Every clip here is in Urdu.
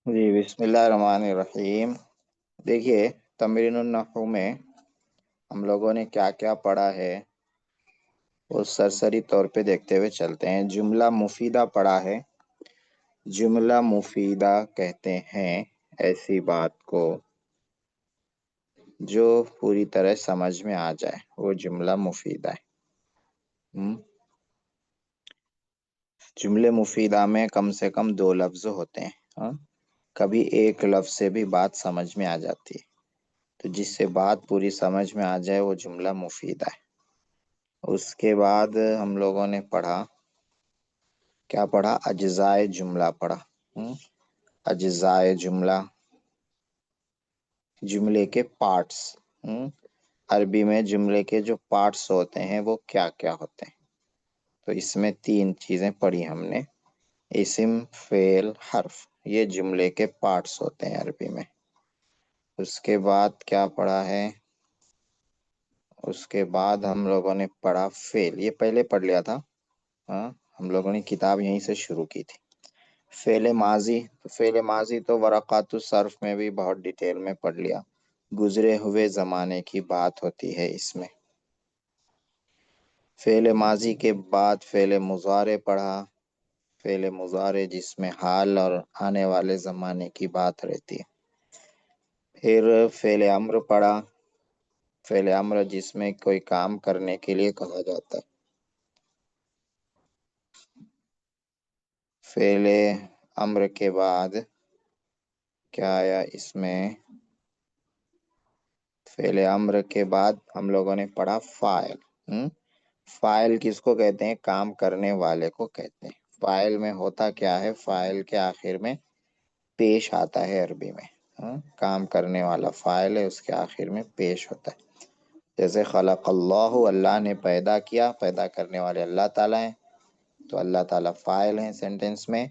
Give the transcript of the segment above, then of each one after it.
جی بسم اللہ الرحمن الرحیم۔ دیکھیے، تمرین النحو میں ہم لوگوں نے کیا کیا پڑھا ہے وہ سرسری طور پہ دیکھتے ہوئے چلتے ہیں۔ جملہ مفیدہ پڑھا ہے۔ جملہ مفیدہ کہتے ہیں ایسی بات کو جو پوری طرح سمجھ میں آ جائے، وہ جملہ مفیدہ ہے۔ جملے مفیدہ میں کم سے کم دو لفظ ہوتے ہیں، ہاں؟ کبھی ایک لفظ سے بھی بات سمجھ میں آ جاتی ہے، تو جس سے بات پوری سمجھ میں آ جائے وہ جملہ مفیدہ ہے۔ اس کے بعد ہم لوگوں نے پڑھا، کیا پڑھا؟ اجزائے جملہ پڑھا۔ اجزائے جملہ، جملے کے پارٹس۔ عربی میں جملے کے جو پارٹس ہوتے ہیں وہ کیا کیا ہوتے ہیں؟ تو اس میں تین چیزیں پڑھی ہم نے، اسم، فعل، حرف۔ یہ جملے کے پارٹس ہوتے ہیں عربی میں۔ اس کے بعد کیا پڑھا ہے؟ اس کے بعد ہم لوگوں نے پڑھا فعل، یہ پہلے پڑھ لیا تھا، ہاں؟ ہم لوگوں نے کتاب یہیں سے شروع کی تھی۔ فعل ماضی، فعل ماضی تو ورقات الصرف میں بھی بہت ڈیٹیل میں پڑھ لیا، گزرے ہوئے زمانے کی بات ہوتی ہے اس میں۔ فعل ماضی کے بعد فعل مضارع پڑھا، فعل مضارع جس میں حال اور آنے والے زمانے کی بات رہتی ہے۔ پھر فعل امر پڑھا، فعل امر جس میں کوئی کام کرنے کے لیے کہا جاتا ہے۔ فعل امر کے بعد کیا آیا اس میں؟ فعل امر کے بعد ہم لوگوں نے پڑھا فاعل۔ فاعل کس کو کہتے ہیں؟ کام کرنے والے کو کہتے ہیں۔ فاعل میں ہوتا کیا ہے؟ فاعل کے آخر میں پیش آتا ہے عربی میں، کام کرنے والا فاعل ہے، اس کے آخر میں پیش ہوتا ہے۔ جیسے خلق اللہ، اللہ نے پیدا کیا، پیدا کرنے والے اللہ تعالیٰ ہیں، تو اللہ تعالیٰ فاعل ہیں سینٹنس میں،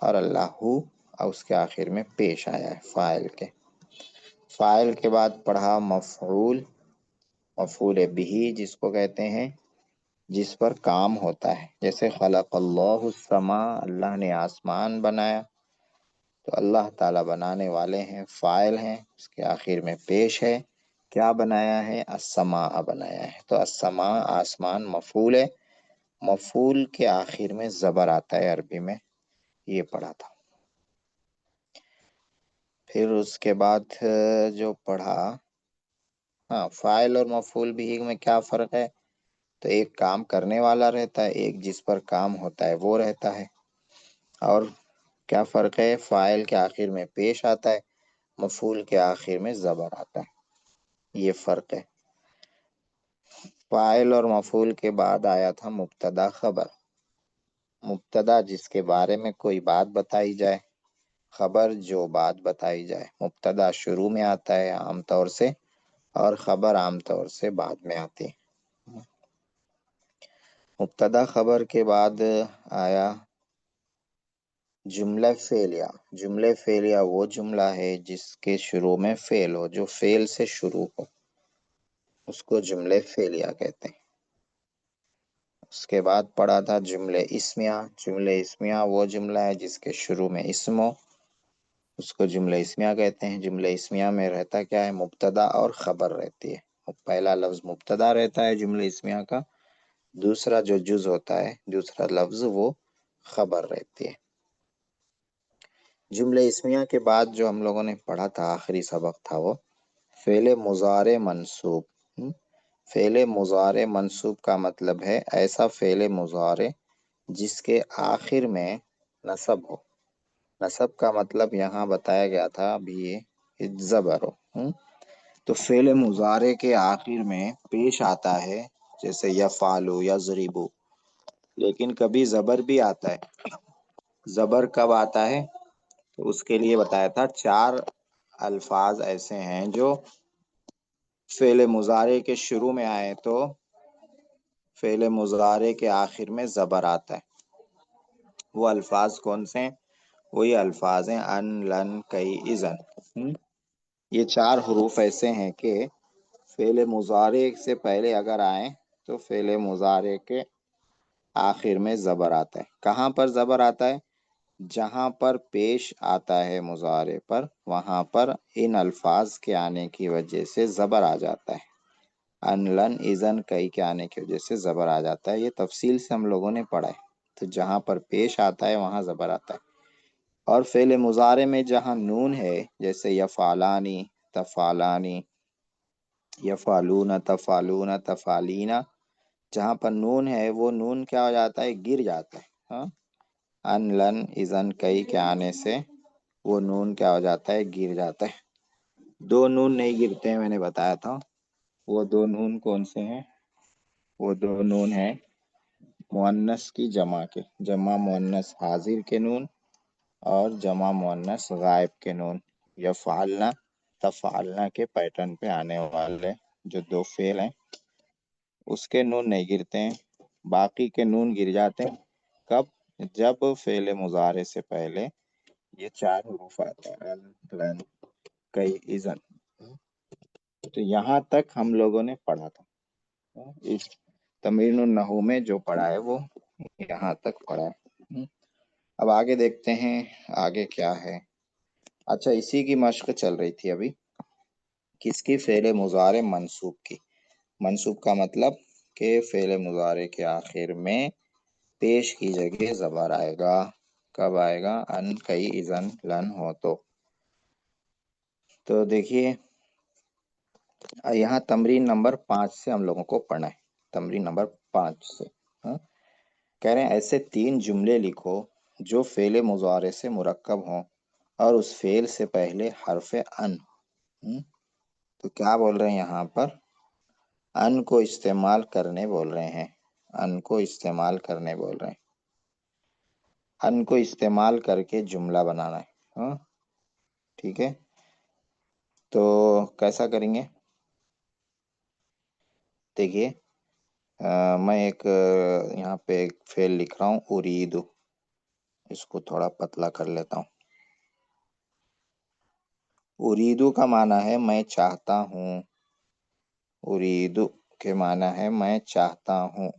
اور اللہ اور اس کے آخر میں پیش آیا ہے فاعل کے۔ فاعل کے بعد پڑھا مفعول، مفعول بہ جس کو کہتے ہیں جس پر کام ہوتا ہے۔ جیسے خلق اللہ السماء، اللہ نے آسمان بنایا، تو اللہ تعالیٰ بنانے والے ہیں، فاعل ہیں، اس کے آخر میں پیش ہے، کیا بنایا ہے؟ السماء بنایا ہے، تو السماء آسمان مفعول ہے، مفعول کے آخر میں زبر آتا ہے عربی میں، یہ پڑھا تھا۔ پھر اس کے بعد جو پڑھا، ہاں، فاعل اور مفعول بھی میں کیا فرق ہے؟ تو ایک کام کرنے والا رہتا ہے، ایک جس پر کام ہوتا ہے وہ رہتا ہے۔ اور کیا فرق ہے؟ فاعل کے آخر میں پیش آتا ہے، مفعول کے آخر میں زبر آتا ہے، یہ فرق ہے۔ فاعل اور مفعول کے بعد آیا تھا مبتدا خبر۔ مبتدا جس کے بارے میں کوئی بات بتائی جائے، خبر جو بات بتائی جائے۔ مبتدا شروع میں آتا ہے عام طور سے، اور خبر عام طور سے بعد میں آتی ہے۔ مبتدا خبر کے بعد آیا جملہ فعلیہ۔ جملہ فعلیہ وہ جملہ ہے جس کے شروع میں فعل ہو، جو فعل سے شروع ہو، اس کو جملہ فعلیہ کہتے ہیں۔ اس کے بعد پڑھا تھا جملہ اسمیہ۔ جملہ اسمیہ وہ جملہ ہے جس کے شروع میں اسم ہو، اس کو جملہ اسمیہ کہتے ہیں۔ جملہ اسمیہ میں رہتا کیا ہے؟ مبتدا اور خبر رہتی ہے۔ پہلا لفظ مبتدا رہتا ہے جملہ اسمیہ کا، دوسرا جو جز ہوتا ہے، دوسرا لفظ، وہ خبر رہتی ہے۔ جملہ اسمیہ کے بعد جو ہم لوگوں نے پڑھا تھا، آخری سبق تھا، وہ فعل مضارع منصوب۔ فعل مضارع منصوب کا مطلب ہے ایسا فعل مضارع جس کے آخر میں نصب ہو۔ نصب کا مطلب یہاں بتایا گیا تھا ابھی، زبر ہو۔ تو فعل مضارع کے آخر میں پیش آتا ہے، جیسے یفعل، یضرب، لیکن کبھی زبر بھی آتا ہے۔ زبر کب آتا ہے؟ تو اس کے لیے بتایا تھا 4 الفاظ ایسے ہیں جو فعل مضارع کے شروع میں آئے تو فعل مضارع کے آخر میں زبر آتا ہے۔ وہ الفاظ کون سے ہیں؟ وہی الفاظ ہیں ان، لن، کئی، اذن۔ یہ 4 حروف ایسے ہیں کہ فعل مضارع سے پہلے اگر آئیں تو فعل مضارع کے آخر میں زبر آتا ہے۔ کہاں پر زبر آتا ہے؟ جہاں پر پیش آتا ہے مضارع پر وہاں پر ان الفاظ کے آنے کی وجہ سے زبر آ جاتا ہے. ان لن ازن کئی کے آنے کی وجہ سے زبر آ جاتا ہے. یہ تفصیل سے ہم لوگوں نے پڑھا ہے. تو جہاں پر پیش آتا ہے وہاں زبر آتا ہے. اور فعل مضارع میں جہاں نون ہے جیسے یفعلانی، تفعلانی، یفعلون، تفعلون، تفعلینا، جہاں پر نون ہے وہ نون کیا ہو جاتا ہے؟ گر جاتا ہے. ہاں، ان لن ازن کئی کے آنے سے وہ نون کیا ہو جاتا ہے؟ گر جاتا ہے. دو نون نہیں گرتے ہیں، میں نے بتایا تھا. وہ دو نون کون سے ہیں؟ وہ دو نون ہیں مؤنث کی جمع کے، جمع مؤنث حاضر کے نون اور جمع مؤنث غائب کے نون. یفعلنا، تفعلنا کے پیٹرن پہ آنے والے جو دو فعل ہیں اس کے نون نہیں گرتے ہیں. باقی کے نون گر جاتے ہیں. کب؟ جب فعل مضارع سے پہلے یہ چار حروف آتے ہیں، ان، لن، کئی، اذن. تو یہاں تک ہم لوگوں نے پڑھا تھا. اس تمرین النحو میں جو پڑھا ہے وہ یہاں تک پڑھا ہے. اب آگے دیکھتے ہیں آگے کیا ہے. اچھا، اسی کی مشق چل رہی تھی ابھی. کس کی؟ فعل مضارع منصوب کی. منصوب کا مطلب کہ فعل مضارع کے آخر میں پیش کی جگہ زبر آئے گا. کب آئے گا؟ ان، کئی، اذن، لن ہو تو دیکھیے یہاں تمرین نمبر 5 سے ہم لوگوں کو پڑھنا ہے. تمرین نمبر 5 سے کہہ رہے ہیں ایسے 3 جملے لکھو جو فعل مضارع سے مرکب ہوں اور اس فعل سے پہلے حرف ان. تو کیا بول رہے ہیں یہاں پر؟ ان کو استعمال کرنے بول رہے ہیں. ان کو استعمال کرنے بول رہے ہیں. ان کو استعمال کر کے جملہ بنانا ہے. ٹھیک ہے، تو کیسا کریں گے؟ دیکھیے میں ایک یہاں پہ ایک فعل لکھ رہا ہوں، اریدو. اس کو تھوڑا پتلا کر لیتا ہوں. اریدو کا معنی ہے میں چاہتا ہوں. اریدو کے معنی ہے میں چاہتا ہوں.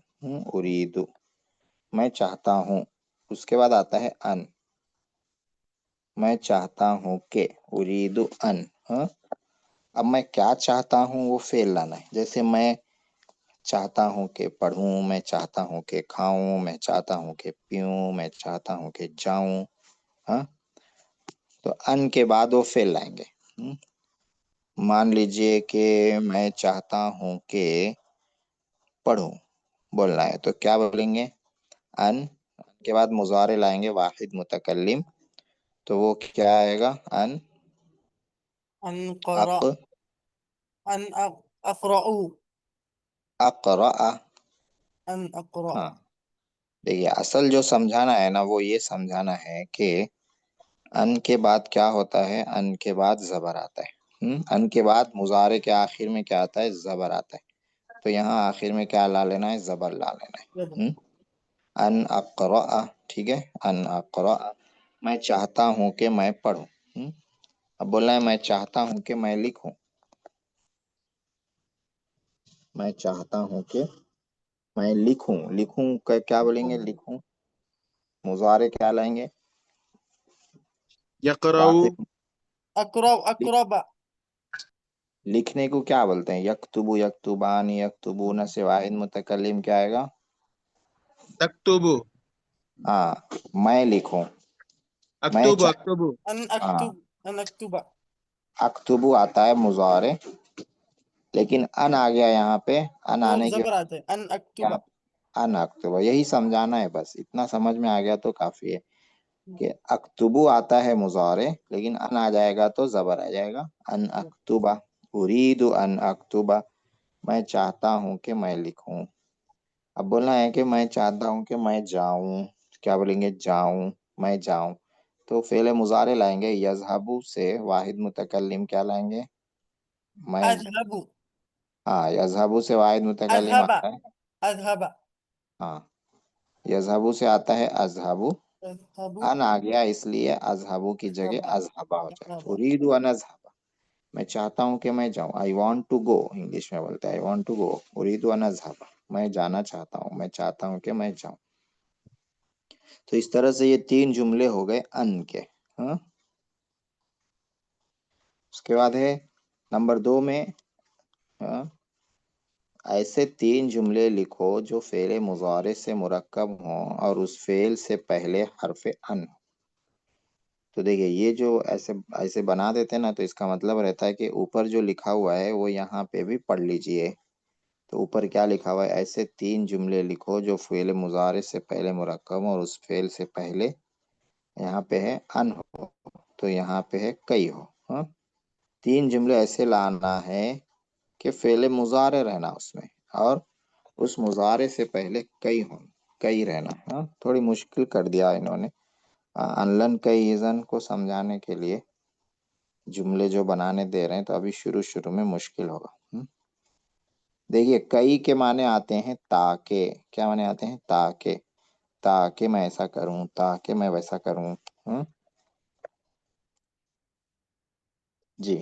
اریدو میں چاہتا ہوں. اس کے بعد آتا ہے ان. میں چاہتا ہوں کہ، اریدو ان. اب میں کیا چاہتا ہوں وہ فعل لانا ہے. جیسے میں چاہتا ہوں کہ پڑھوں، میں چاہتا ہوں کہ کھاؤں، میں چاہتا ہوں کہ پیوں، میں چاہتا ہوں کہ جاؤں. تو ان کے بعد وہ فعل لائیں گے. مان لیجئے کہ میں چاہتا ہوں کہ پڑھوں بولنا ہے تو کیا بولیں گے؟ ان کے بعد مضارع لائیں گے واحد متکلم. تو وہ کیا آئے گا؟ ان قرأ، ان اقرأ، اقرأ. ان اقرأ. ہاں، دیکھیے اصل جو سمجھانا ہے نا وہ یہ سمجھانا ہے کہ ان کے بعد کیا ہوتا ہے؟ ان کے بعد زبر آتا ہے. ان کے بعد مضارع کے آخر میں کیا آتا ہے؟ زبر آتا ہے. تو یہاں آخر میں کیا لا لینا ہے؟ زبر لا لینا ہے. ان اقرأ. ٹھیک ہے، ان اقرأ. میں چاہتا ہوں کہ میں پڑھوں. اب بولنا ہے میں چاہتا ہوں کہ میں لکھوں. میں چاہتا ہوں کہ میں لکھوں. لکھوں کا کیا بولیں گے؟ لکھوں مضارع کیا لائیں گے؟ یقرأ، واحد. اقرأ، اقرب. لکھنے کو کیا بولتے ہیں؟ یکتبو، یکتبان، یکتبون سے واحد متکلم کیا آئے گا؟ تکتب، ہاں، میں لکھوں. میں اکتب، اکتب، ان ہاں، اکتب، ان اکتب. اکتبو آتا ہے مضارع، لیکن ان آ گیا یہاں پہ. ان تو آنے کی زبر آتے ان اکتب. ان اکتبو. یہی سمجھانا ہے بس، اتنا سمجھ میں آ گیا تو کافی ہے کہ اکتبو آتا ہے مضارع لیکن ان آ جائے گا تو زبر آ جائے گا. ان اکتبا، اريد ان اکتبا. میں چاہتا ہوں کہ میں لکھوں. اب بولنا ہے کہ میں چاہتا ہوں کہ میں جاؤں. کیا بولیں گے؟ جاؤں، میں جاؤں. تو فعل مضارع لائیں گے. یذهبو سے واحد متکلم کیا لائیں گے؟ میں. اذهب، ہاں، یذهبو سے واحد متکلم اذهب، آتا ہے. اذهب، ہاں، یذهبو سے آتا ہے اذهبو. اذهب، ان آ گیا اس لیے اذهبو کی جگہ اذهب، اذهبا ہو جائے. اذهب. اريد ان اذهب. میں چاہتا ہوں کہ میں جاؤں. I want to go English میں بولتا ہے I want to go. اريد ان اذهب. میں جانا چاہتا ہوں، میں چاہتا ہوں کہ میں جاؤں. تو اس طرح سے یہ 3 جملے ہو گئے ان کے. ہاں اس کے بعد ہے نمبر 2 میں ایسے 3 جملے لکھو جو فعل مضارع سے مرکب ہوں اور اس فعل سے پہلے حرف ان. تو دیکھیے یہ جو ایسے بنا دیتے نا تو اس کا مطلب رہتا ہے کہ اوپر جو لکھا ہوا ہے وہ یہاں پہ بھی پڑھ لیجئے. تو اوپر کیا لکھا ہوا ہے؟ ایسے 3 جملے لکھو جو فعل مضارع سے پہلے مرکب ہوں اور اس فعل سے پہلے یہاں پہ ہے ان ہو تو یہاں پہ ہے کئی ہو. 3 جملے ایسے لانا ہے کہ فعل مضارع رہنا اس میں اور اس مضارع سے پہلے کئی ہوں، کئی رہنا. تھوڑی مشکل کر دیا انہوں نے انلن کئی ایزن کو سمجھانے کے لیے جملے جو بنانے دے رہے ہیں، تو ابھی شروع میں مشکل ہوگا. دیکھیے کئی کے معنی آتے ہیں تاکہ. کیا معنی آتے ہیں؟ تاکہ میں ایسا کروں، تاکہ میں ویسا کروں. جی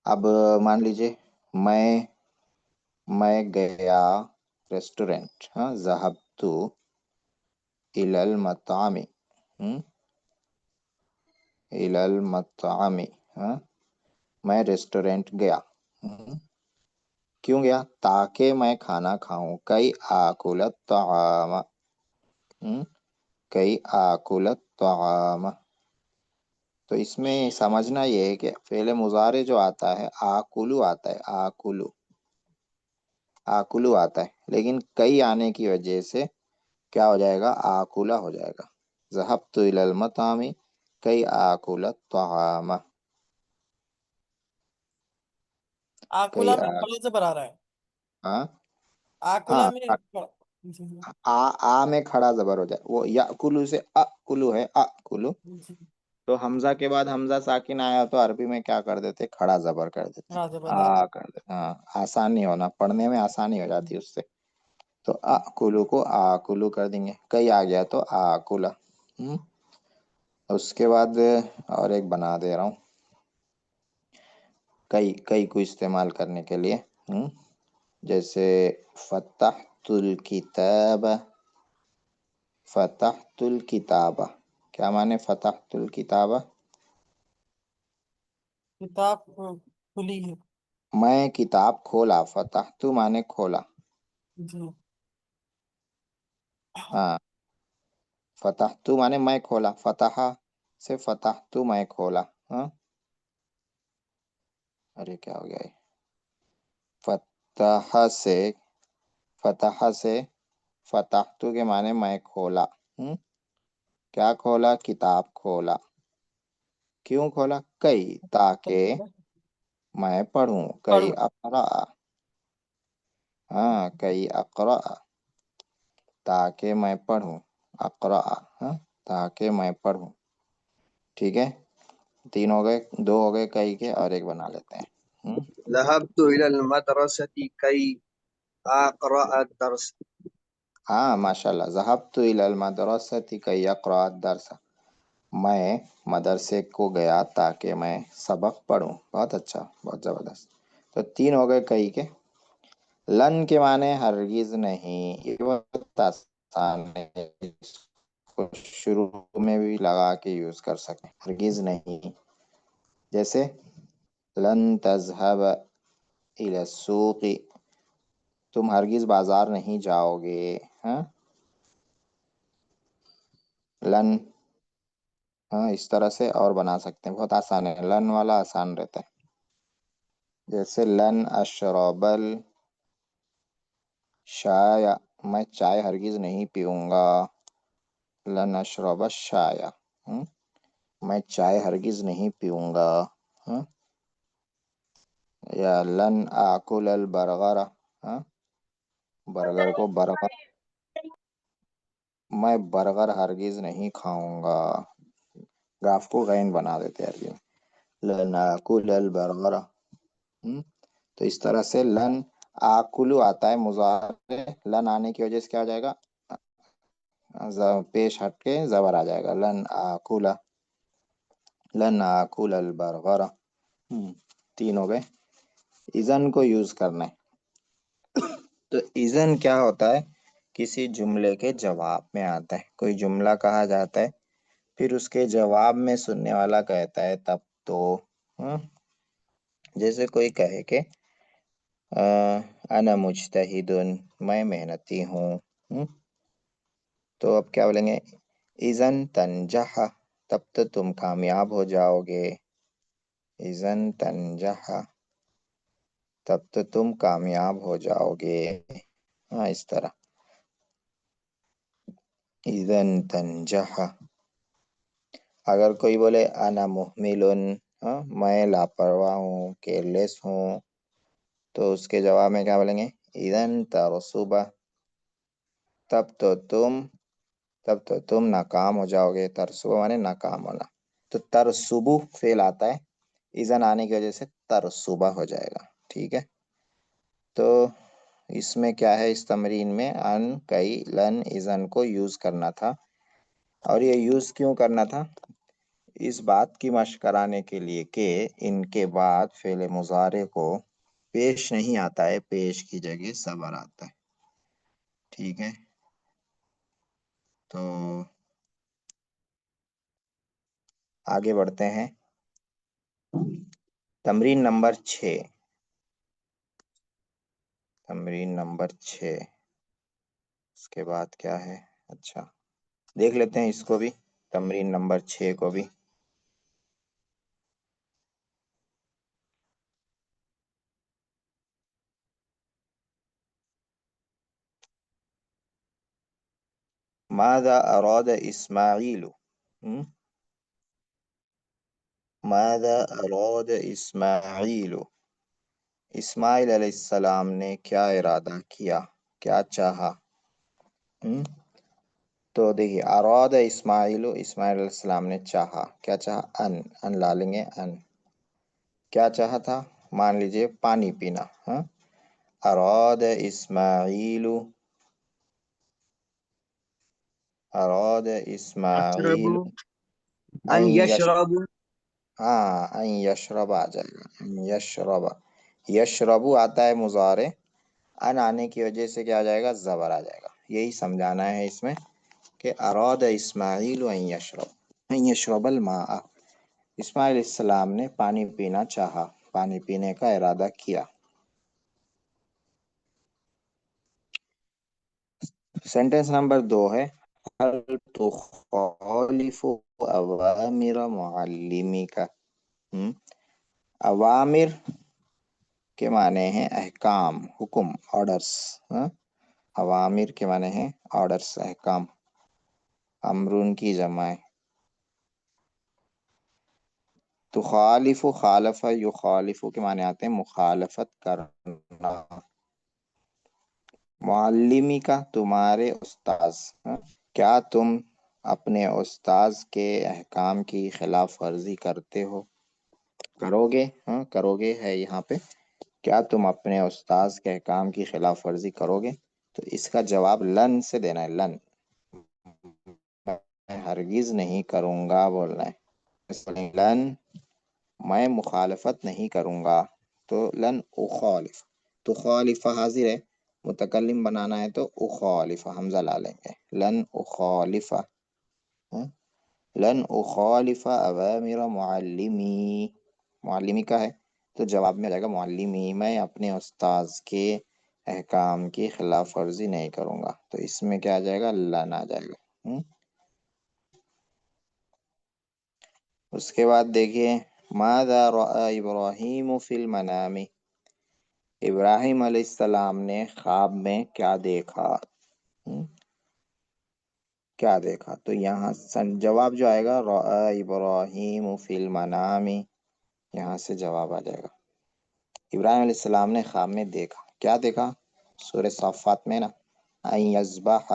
اب مان لیجئے میں گیا ریسٹورینٹ. ذهبت الى المطعم. الى المطعم. میں ریسٹورینٹ گیا. کیوں گیا؟ تاکہ میں کھانا کھاؤں. کئی آکل الطعام. کئی آکل الطعام. تو اس میں سمجھنا یہ ہے کہ فعل مضارع جو آتا ہے آکلو آتا ہے، آکلو آتا ہے، لیکن کئی آنے کی وجہ سے کیا ہو جائے گا؟ آکولا ہو جائے گا. ذهبت الى المطعم کئی آکل الطعام. آکولا میں کھڑا زبر آ رہا ہے. ہاں آکولا میں جی میں کھڑا زبر ہو جائے. وہ یاکلو سے اکلو ہے، اکلو. جی تو حمزہ کے بعد حمزہ ساکن آیا تو عربی میں کیا کر دیتے؟ کھڑا زبر کر دیتے. کھڑا زبر آ کر دیتے. آسانی ہونا، پڑھنے میں آسانی ہو جاتی اس سے. تو اکلو کو آکلو کر دیں گے. کئی آ گیا تو آکولا. اس کے بعد اور ایک بنا دے رہا ہوں کئی کو استعمال کرنے کے لیے. جیسے فتحت الکتاب. فتحت الکتاب. کیا معنی فتحت الکتاب؟ کتاب کھلی ہے. میں کتاب کھولا. فتحت معنی کھولا. جی فتحت معنی میں کھولا. فتح سے فتحت میں کھولا. ارے کیا ہو گیا؟ فتح سے فتحت کے معنی میں کھولا. کیا کھولا؟ کتاب کھولا. کیوں کھولا؟ کئی تاکہ میں پڑھوں. کئی اقرا. کئی اقرا تاکہ میں پڑھوں. اقرا تاکہ میں پڑھوں. ٹھیک ہے، 3 ہو گئے، 2 ہو گئے کئی کے، اور ایک بنا لیتے ہیں. ذهبت إلى المدرسة كي أقرأ الدرس. ماشاء اللہ. ذهبت إلى المدرسة كي أقرأ الدرس. میں مدرسے کو گیا تاکہ میں سبق پڑھوں. بہت اچھا، بہت زبردست. تو 3 ہو گئے کئی کے. لن کے معنی ہرگز نہیں. یہ بہت آسان ہے، اس کو شروع میں بھی لگا کے یوز کر سکیں. ہرگز نہیں. جیسے لن تذهب الى السوق. تم ہرگز بازار نہیں جاؤ گے. لن اس طرح سے اور بنا سکتے ہیں. بہت آسان ہے، لن والا آسان رہتا ہے. جیسے لن اشرب الشاي. میں چائے ہرگز نہیں پیوں گا. لن اشرب الشاي. میں چائے ہرگز نہیں پیوں گا. یا لن آکل البرگر. برگر کو برگر. میں برگر ہرگز نہیں کھاؤں گا. گاف کو غین بنا دیتے ہیں عربی میں. لن آکل البرگر. تو اس طرح سے لن آکلو آتا ہے مضارع. لن آنے کی وجہ سے کیا ہو جائے گا؟ پیش ہٹ کے زبر آ جائے گا. لن آکولا. لن آکل البرگر. 3 ہو گئے. اذن کو یوز کرنا ہے. تو اذن کیا ہوتا ہے کسی جملے کے جواب میں آتا ہے. کوئی جملہ کہا جاتا ہے پھر اس کے جواب میں سننے والا کہتا ہے تب تو. جیسے کوئی کہے کہ انا مجتہدن، میں محنتی ہوں. تو اب کیا بولیں گے؟ اذن تنجح، تب تو تم کامیاب ہو جاؤ گے. اذن تنجح، تب تو تم کامیاب ہو جاؤ گے. اس طرح اذن تنجح. اگر کوئی بولے انا محمل، میں لاپرواہ ہوں، کیئرلیس ہوں، تو اس کے جواب میں کیا بولیں گے؟ اذن ترسب، تب تو تم ناکام ہو جاؤ گے. ترسب مانے ناکام ہونا. تو ترسبو فعل آتا ہے، اذن آنے کی وجہ سے ترسبہ ہو جائے گا. ٹھیک ہے، تو اس میں کیا ہے، اس تمرین میں ان، کئی، لن، اذن کو یوز کرنا تھا. اور یہ یوز کیوں کرنا تھا؟ اس بات کی مشق کرانے کے لیے کہ ان کے بعد فعل مضارع کو پیش نہیں آتا ہے، پیش کی جگہ صبر آتا ہے. ٹھیک ہے، تو آگے بڑھتے ہیں. تمرین نمبر 6. تمرین نمبر 6 اس کے بعد کیا ہے؟ اچھا دیکھ لیتے ہیں اس کو بھی، تمرین نمبر 6 کو بھی. ماذا اراد اسماعیل، ماذا اراد اسماعیل، اسماعیل علیہ السلام نے کیا ارادہ کیا، کیا چاہا. تو دیکھیے اراد اسماعیل، اسماعیل علیہ السلام نے چاہا. کیا چاہا؟ ان لا لیں گے. ان کیا چاہا تھا؟ مان لیجئے پانی پینا. اراد اسماعیل، اراد اسماعیل اشرب، ان یشرب. ان یشرب آ جائے گا. ان یشرب، یشربو آتا ہے مضارع، ان آنے کی وجہ سے کیا آ جائے گا؟ زبر آ جائے گا. یہی سمجھانا ہے اس میں کہ اراد اسماعیل ان یشرب، ان یشرب الماء، اسماعیل علیہ السلام نے پانی پینا چاہا، پانی پینے کا ارادہ کیا. سینٹنس نمبر 2 ہے هل تخالف اوامر معلمک. اوامر کے معنی ہیں احکام، حکم، آرڈرس. اوامر کے معنی ہیں آرڈرس، احکام. امرون کی جمع ہے. تخالف، خالف، یخالف کے معنی آتے ہیں مخالفت کرنا. معلمی کا تمہارے استاذ، کیا تم اپنے استاذ کے احکام کی خلاف ورزی کرتے ہو، کرو گے. کرو گے ہے یہاں پہ. کیا تم اپنے استاذ کے احکام کی خلاف ورزی کرو گے؟ تو اس کا جواب لن سے دینا ہے. لن، میں ہرگز نہیں کروں گا بولنا ہے. لن، میں مخالفت نہیں کروں گا. تو لن اخالف، تو خالف حاضر ہے، متکلم بنانا ہے تو اخالف حمزہ لا لیں گے. لن اخالف، لن اخالف اوامر معلمی، معلمی کا ہے تو جواب میں آ جائے گا معلمی، میں اپنے استاذ کے احکام کی خلاف ورزی نہیں کروں گا. تو اس میں کیا آ جائے گا؟ لن آ جائے گا. اس کے بعد دیکھیے ماذا رأى ابراہیم فی المنام، ابراہیم علیہ السلام نے خواب میں کیا دیکھا. کیا دیکھا؟ تو یہاں جواب جو آئے گا رأى ابراہیم فی المنام، یہاں سے جواب آ جائے گا. ابراہیم علیہ السلام نے خواب میں دیکھا. کیا دیکھا؟ سورہ صافات میں نا، ان یذبح،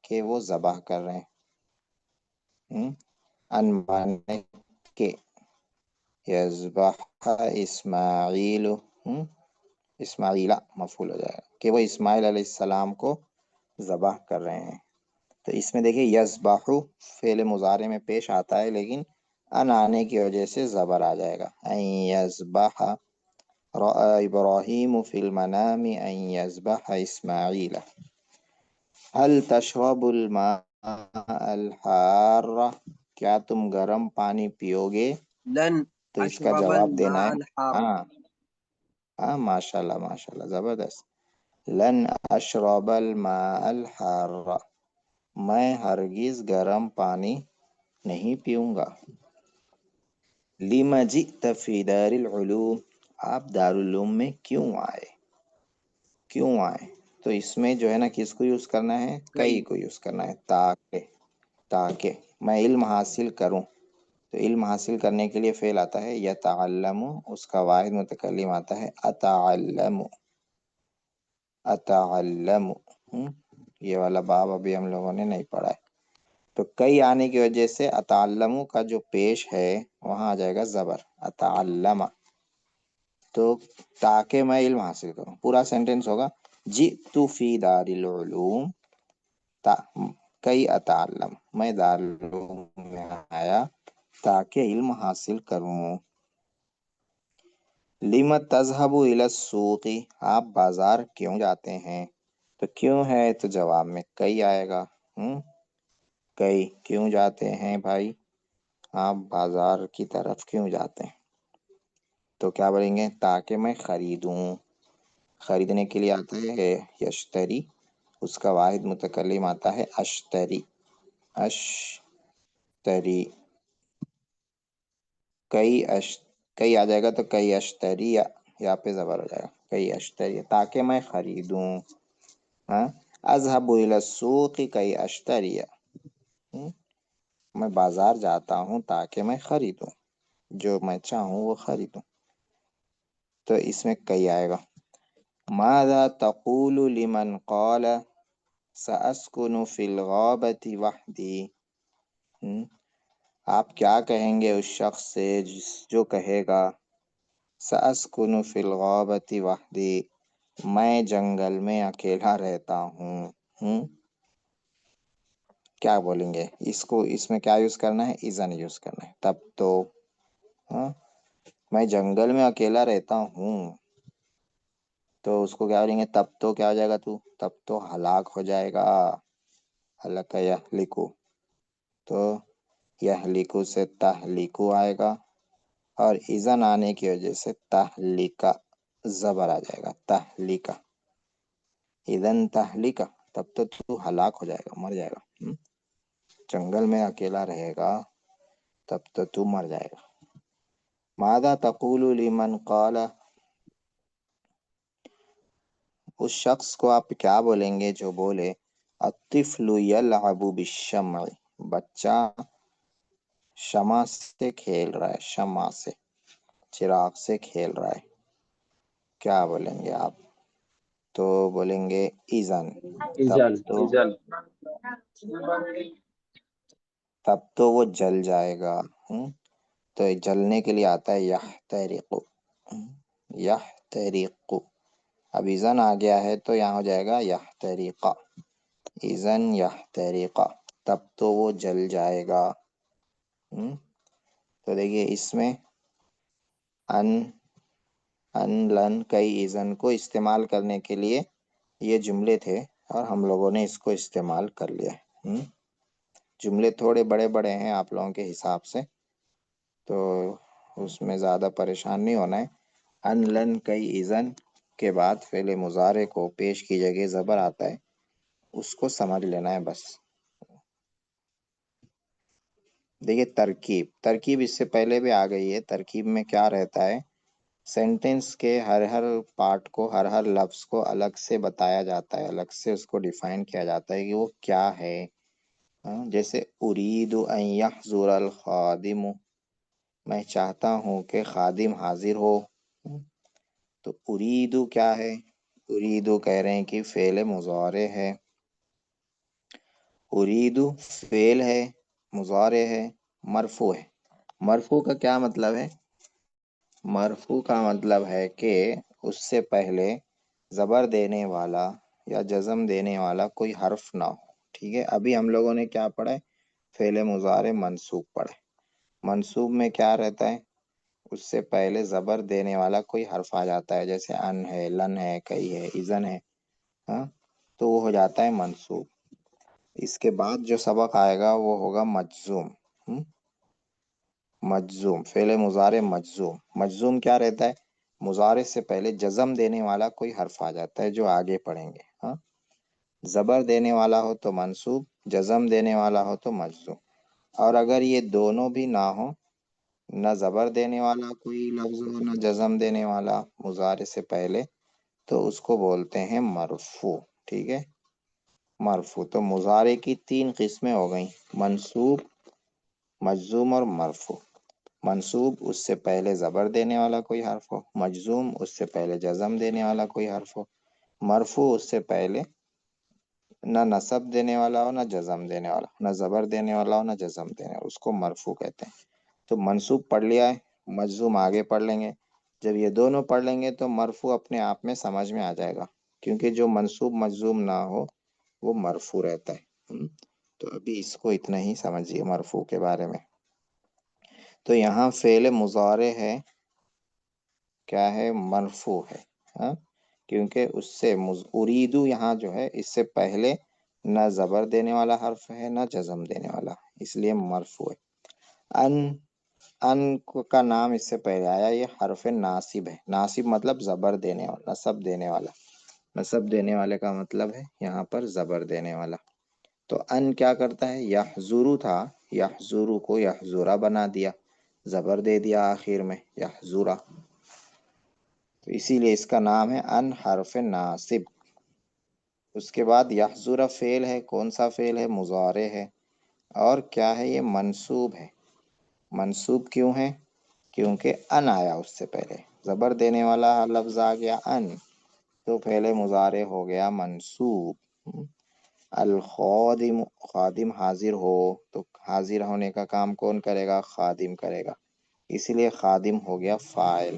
کہ وہ ذبح کر رہے ہیں. ان مانے کہ یذبح اسماعیل، اسماعیلہ مفعول ہو جائے گا کہ وہ اسماعیل علیہ السلام کو ذبح کر رہے ہیں. تو اس میں دیکھیے یذبح فعل مضارع میں پیش آتا ہے لیکن ان آنے کی وجہ سے زبر آ جائے گا. ان یذبح رأى ابراہیم فی المنام ان یذبح اسماعیل. هل تشرب الماء الحار، کیا تم گرم پانی پیو گے؟ لن تو اس کا أشرب جواب دینا الماء ہے الحار. ہاں ہاں، ماشاء اللہ ماشاء اللہ، زبردست. لن اشرب الماء الحار، میں ہرگز گرم پانی نہیں پیوں گا. لما جئت فی دار العلوم، آپ دارالعلوم میں کیوں آئے؟ کیوں آئے؟ تو اس میں جو ہے نا کس کو یوز کرنا ہے؟ کئی کو یوز کرنا ہے. تاکہ میں علم حاصل کروں. تو علم حاصل کرنے کے لیے فعل آتا ہے یتعلم، اس کا واحد متکلم آتا ہے اتعلم. اتعلم یہ والا باب ابھی ہم لوگوں نے نہیں پڑھا ہے. تو کئی آنے کی وجہ سے اتعلم کا جو پیش ہے وہاں آ جائے گا زبر اتعلم. تو تاکہ میں علم حاصل کروں، پورا سینٹینس ہوگا جئت فی دار العلوم کئی اتعلم، میں دارالعلوم میں آیا تاکہ علم حاصل کروں. لم تذهب الى السوق، آپ بازار کیوں جاتے ہیں؟ تو کیوں ہے تو جواب میں کئی آئے گا. کئی کیوں جاتے ہیں بھائی، آپ بازار کی طرف کیوں جاتے ہیں؟ تو کیا بولیں گے؟ تاکہ میں خریدوں. خریدنے کے لیے آتا ہے یشتری، اس کا واحد متکلم آتا ہے اشتری. اشتری کئی آ جائے گا تو کئی اشتری یا پہ زبر ہو جائے گا کئی اشتری، تاکہ میں خریدوں. ہاں اذهب الى السوق کئی اشتری، میں بازار جاتا ہوں تاکہ میں خریدوں، جو میں چاہوں وہ خریدوں. تو اس میں کئی آئے گا. ماذا تقول لمن قال سأسكن في الغابة وحدي، آپ کیا کہیں گے اس شخص سے جو کہے گا سأسكن في الغابة وحدي، میں جنگل میں اکیلا رہتا ہوں. کیا بولیں گے اس میں کیا یوز کرنا ہے؟ اذن یوز کرنا ہے. تب تو میں جنگل میں اکیلا رہتا ہوں، تو اس کو کیا بولیں گے؟ تب تو کیا ہو جائے گا؟ تب تو ہلاک ہو جائے گا. ہلاک یہلکو، تو یہلکو سے تہلکو آئے گا، اور اذن آنے کی وجہ سے تہلکا زبر آ جائے گا. تہلکا اذن تہلکا، تب تو ہلاک ہو جائے گا، مر جائے گا. جنگل میں اکیلا رہے گا تب تو مر جائے گا. ماذا تقول لمن قال، اس شخص کو آپ کیا بولیں گے جو بولے الطفل یلعب بالشمع، بچہ شمع سے کھیل رہا ہے، شمع سے چراغ سے کھیل رہا ہے. کیا بولیں گے آپ؟ تو بولیں گے اذن، تب تو وہ جل جائے گا. تو جلنے کے لیے آتا ہے یحترق. یحترق، اب اذن آ گیا ہے تو یہاں ہو جائے گا یحترق. اذن یحترق، تب تو وہ جل جائے گا. تو دیکھیے اس میں ان لن کئی اذن کو استعمال کرنے کے لیے یہ جملے تھے، اور ہم لوگوں نے اس کو استعمال کر لیا. جملے تھوڑے بڑے بڑے ہیں آپ لوگوں کے حساب سے، تو اس میں زیادہ پریشان نہیں ہونا ہے. ان لن کئی اذن کے بعد فعل مضارع کو پیش کی جگہ زبر آتا ہے، اس کو سمجھ لینا ہے بس. دیکھیے ترکیب اس سے پہلے بھی آ گئی ہے. ترکیب میں کیا رہتا ہے؟ سینٹینس کے ہر پارٹ کو، ہر لفظ کو الگ سے بتایا جاتا ہے، الگ سے اس کو ڈیفائن کیا جاتا ہے کہ وہ کیا ہے. جیسے ارید ان یحضر الخادم، میں چاہتا ہوں کہ خادم حاضر ہو. تو اریدو کیا ہے؟ اریدو کہہ رہے ہیں کہ فعل مضارع ہے. اریدو فعل ہے، مضارع ہے، مرفوع ہے. مرفوع کا کیا مطلب ہے؟ مرفوع کا مطلب ہے کہ اس سے پہلے زبر دینے والا یا جزم دینے والا کوئی حرف نہ ہو. ٹھیک ہے، ابھی ہم لوگوں نے کیا پڑھا ہے؟ فعل مضارع منصوب پڑھے. منصوب میں کیا رہتا ہے؟ اس سے پہلے زبر دینے والا کوئی حرف آ جاتا ہے، جیسے ان ہے، لن ہے، کئی ہے، اذن ہے. تو وہ ہو جاتا ہے منصوب. اس کے بعد جو سبق آئے گا وہ ہوگا مجزوم. مجزوم، فعل مضارع مجزوم. مجزوم کیا رہتا ہے؟ مضارع سے پہلے جزم دینے والا کوئی حرف آ جاتا ہے جو آگے پڑھیں گے. ہاں، زبر دینے والا ہو تو منصوب، جزم دینے والا ہو تو مجزوم. اور اگر یہ دونوں بھی نہ ہو، نہ زبر دینے والا کوئی لفظ ہو نہ جزم دینے والا مضارع سے پہلے، تو اس کو بولتے ہیں مرفوع. ٹھیک ہے، مرفوع. تو مضارع کی 3 قسمیں ہو گئیں: منصوب، مجزوم اور مرفوع. منصوب اس سے پہلے زبر دینے والا کوئی حرف ہو، مجزوم اس سے پہلے جزم دینے والا کوئی حرف ہو، مرفوع اس سے پہلے نہ نصب دینے والا ہو نہ جزم دینے والا، نہ زبر دینے والا ہو نہ جزم دینے والا، اس کو مرفوع کہتے ہیں. تو منصوب پڑھ لیا ہے، مجزوم آگے پڑھ لیں گے. جب یہ دونوں پڑھ لیں گے تو مرفوع اپنے آپ میں سمجھ میں آ جائے گا، کیونکہ جو منصوب مجزوم نہ ہو وہ مرفوع رہتا ہے. تو ابھی اس کو اتنا ہی سمجھیے مرفوع کے بارے میں. تو یہاں فعل مضارع ہے، کیا ہے؟ مرفوع ہے. ہاں، کیونکہ اس سے اریدو یہاں جو ہے اس سے پہلے نہ زبر دینے والا حرف ہے نہ جزم دینے والا، اس لیے مرفوع ہے. ان کا نام اس سے پہلے آیا، یہ حرف ناصب ہے. ناصب مطلب زبر دینے والا، نصب دینے والا. نصب دینے والے کا مطلب ہے یہاں پر زبر دینے والا. تو ان کیا کرتا ہے؟ یحضرو تھا، یحضرو کو یحضورا بنا دیا، زبر دے دیا آخر میں، یحضورا. تو اسی لیے اس کا نام ہے ان حرف ناصب. اس کے بعد یحضورا فعل ہے. کون سا فعل ہے؟ مضارع ہے. اور کیا ہے؟ یہ منصوب ہے. منصوب کیوں ہے؟ کیونکہ ان آیا اس سے پہلے، زبر دینے والا لفظ آ گیا ان، تو فعل مضارع ہو گیا منصوب. الخادم، خادم حاضر ہو تو حاضر ہونے کا کام کون کرے گا؟ خادم کرے گا، اسی لیے خادم ہو گیا فاعل.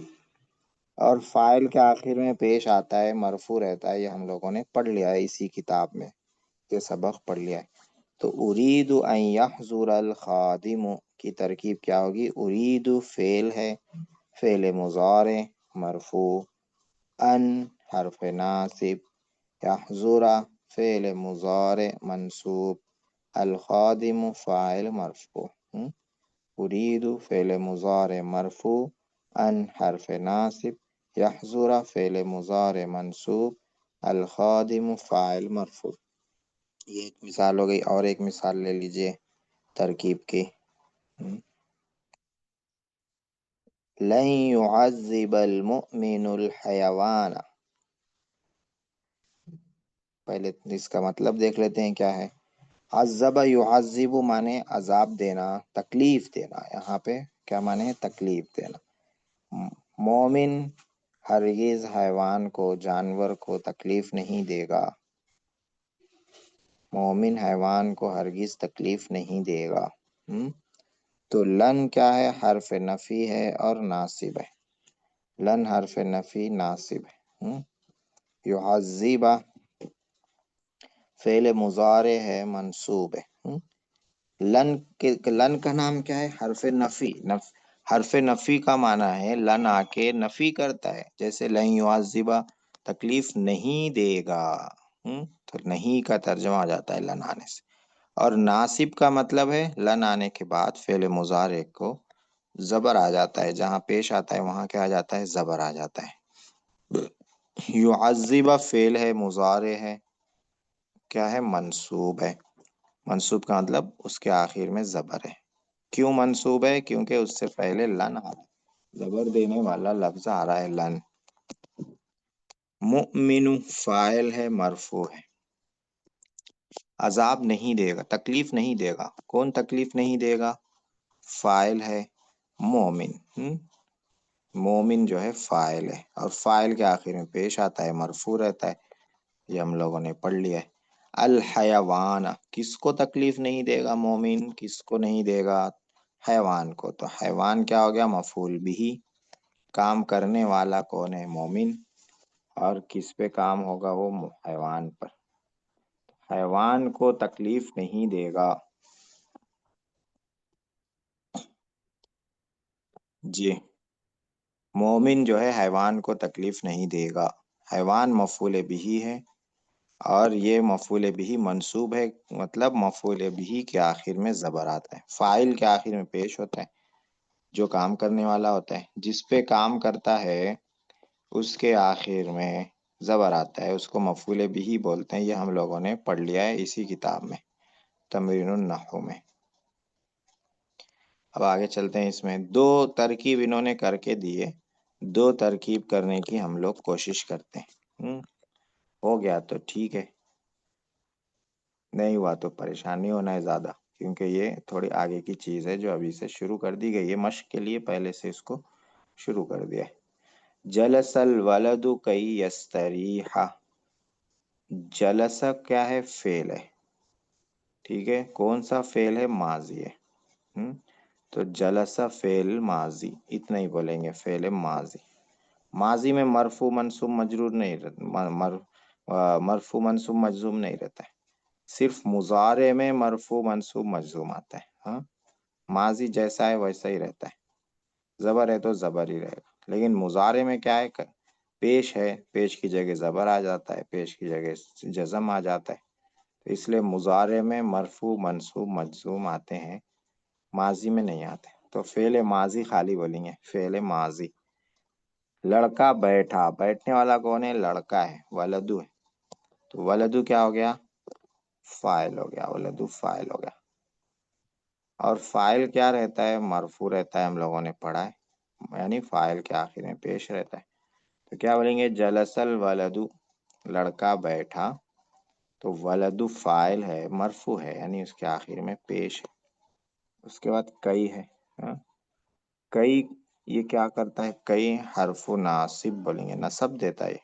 اور فاعل کے آخر میں پیش آتا ہے، مرفوع رہتا ہے. یہ ہم لوگوں نے پڑھ لیا ہے اسی کتاب میں، یہ سبق پڑھ لیا ہے. تو ارید ان یحضر الخادم کی ترکیب کیا ہوگی؟ ارید فعل ہے، فعل مضارع مرفوع، ان حرف ناصب، یحضر فعل مضارع منصوب، الخادم فاعل مرفوع. ارید فعل مضارع مرفوع، ان حرف ناصب، یحضر فعل مضارع منصوب، الخادم فاعل مرفوع. یہ ایک مثال ہو گئی. اور ایک مثال لے لیجئے ترکیب کی. لن يعذب المؤمن الحيوان. پہلے اس کا مطلب دیکھ لیتے ہیں کیا ہے. عذب یعذب مانے عذاب دینا، تکلیف دینا. یہاں پہ کیا مانے؟ تکلیف دینا. مومن ہرگز حیوان کو، جانور کو تکلیف نہیں دے گا. مومن حیوان کو ہرگز تکلیف نہیں دے گا. تو لن کیا ہے؟ حرف نفی ہے اور ناصب ہے. لن حرف نفی ناصب ہے. یعذب فعل مضارع ہے منصوب ہے. لن کا نام کیا ہے؟ حرف نفی. حرف نفی کا معنی ہے لن آ کے نفی کرتا ہے. جیسے لن یعذبا تکلیف نہیں دے گا، تو نہیں کا ترجمہ آ جاتا ہے لن آنے سے. اور ناصب کا مطلب ہے لن آنے کے بعد فعل مضارع کو زبر آ جاتا ہے، جہاں پیش آتا ہے وہاں کیا آ جاتا ہے؟ زبر آ جاتا ہے. یعذبا فعل ہے مضارع ہے، کیا ہے؟ منصوب ہے. منصوب کا مطلب اس کے آخر میں زبر ہے. کیوں منصوب ہے؟ کیونکہ اس سے پہلے لن آ رہا ہے، زبر دینے والا لفظ آ رہا ہے لن. مؤمن فاعل ہے مرفوع ہے. عذاب نہیں دے گا، تکلیف نہیں دے گا. کون تکلیف نہیں دے گا؟ فاعل ہے مومن. مومن جو ہے فاعل ہے، اور فاعل کے آخر میں پیش آتا ہے، مرفوع رہتا ہے. یہ ہم لوگوں نے پڑھ لیا ہے. الحیوان کس کو تکلیف نہیں دے گا؟ مومن کس کو نہیں دے گا؟ حیوان کو. تو حیوان کیا ہو گیا؟ مفعول بھی. کام کرنے والا کون ہے؟ مومن. اور کس پہ کام ہوگا؟ وہ حیوان پر. حیوان کو تکلیف نہیں دے گا. جی، مومن جو ہے حیوان کو تکلیف نہیں دے گا. حیوان مفعول بھی ہے اور یہ مفعول بھی منصوب ہے، مطلب مفعول بھی کے آخر میں زبر آتا ہے، فاعل کے آخر میں پیش ہوتا ہے، جو کام کرنے والا ہوتا ہے، جس پہ کام کرتا ہے اس کے آخر میں زبر آتا ہے، اس کو مفعول بھی بولتے ہیں۔ یہ ہم لوگوں نے پڑھ لیا ہے اسی کتاب میں، تمرین النحو میں۔ اب آگے چلتے ہیں، اس میں دو ترکیب انہوں نے کر کے دیے، دو ترکیب کرنے کی ہم لوگ کوشش کرتے ہیں۔ ہو گیا تو ٹھیک ہے، نہیں ہوا تو پریشانی ہونا ہے زیادہ، کیونکہ یہ تھوڑی آگے کی چیز ہے جو ابھی سے شروع کر دی گئی ہے، مشق کے لیے پہلے سے اس کو شروع کر دیا ہے۔ جلس الولد کئی یستریح، جلس کیا ہے؟ فعل ہے، ٹھیک ہے، کون سا فعل ہے؟ ماضی ہے۔ تو جلس فعل ماضی، اتنا ہی بولیں گے، فعل ماضی۔ ماضی میں مرفوع منصوب مجرور نہیں رہتا، مرفوع منصوب مجزوم نہیں رہتا ہے، صرف مضارع میں مرفوع منصوب مجزوم آتا ہے۔ ہاں، ماضی جیسا ہے ویسا ہی رہتا ہے، زبر ہے تو زبر ہی رہے گا، لیکن مضارع میں کیا ہے؟ پیش ہے، پیش کی جگہ زبر آ جاتا ہے، پیش کی جگہ جزم آ جاتا ہے، تو اس لیے مضارع میں مرفوع منصوب مجزوم آتے ہیں، ماضی میں نہیں آتے۔ تو فعل ماضی خالی بولیں گے، فعل ماضی۔ لڑکا بیٹھا، بیٹھنے والا کون ہے؟ لڑکا ہے، ولدو ہے، تو ولدو کیا ہو گیا؟ فاعل ہو گیا، ولدو فاعل ہو گیا۔ اور فاعل کیا رہتا ہے؟ مرفوع رہتا ہے، ہم لوگوں نے پڑھا ہے، یعنی فاعل کے آخر میں پیش رہتا ہے۔ تو کیا بولیں گے؟ جلس الولدو، لڑکا بیٹھا، تو ولدو فاعل ہے، مرفوع ہے، یعنی اس کے آخر میں پیش ہے۔ اس کے بعد کئی ہے، کئی یہ کیا کرتا ہے؟ کئی حرف ناصب بولیں گے، نصب دیتا ہے،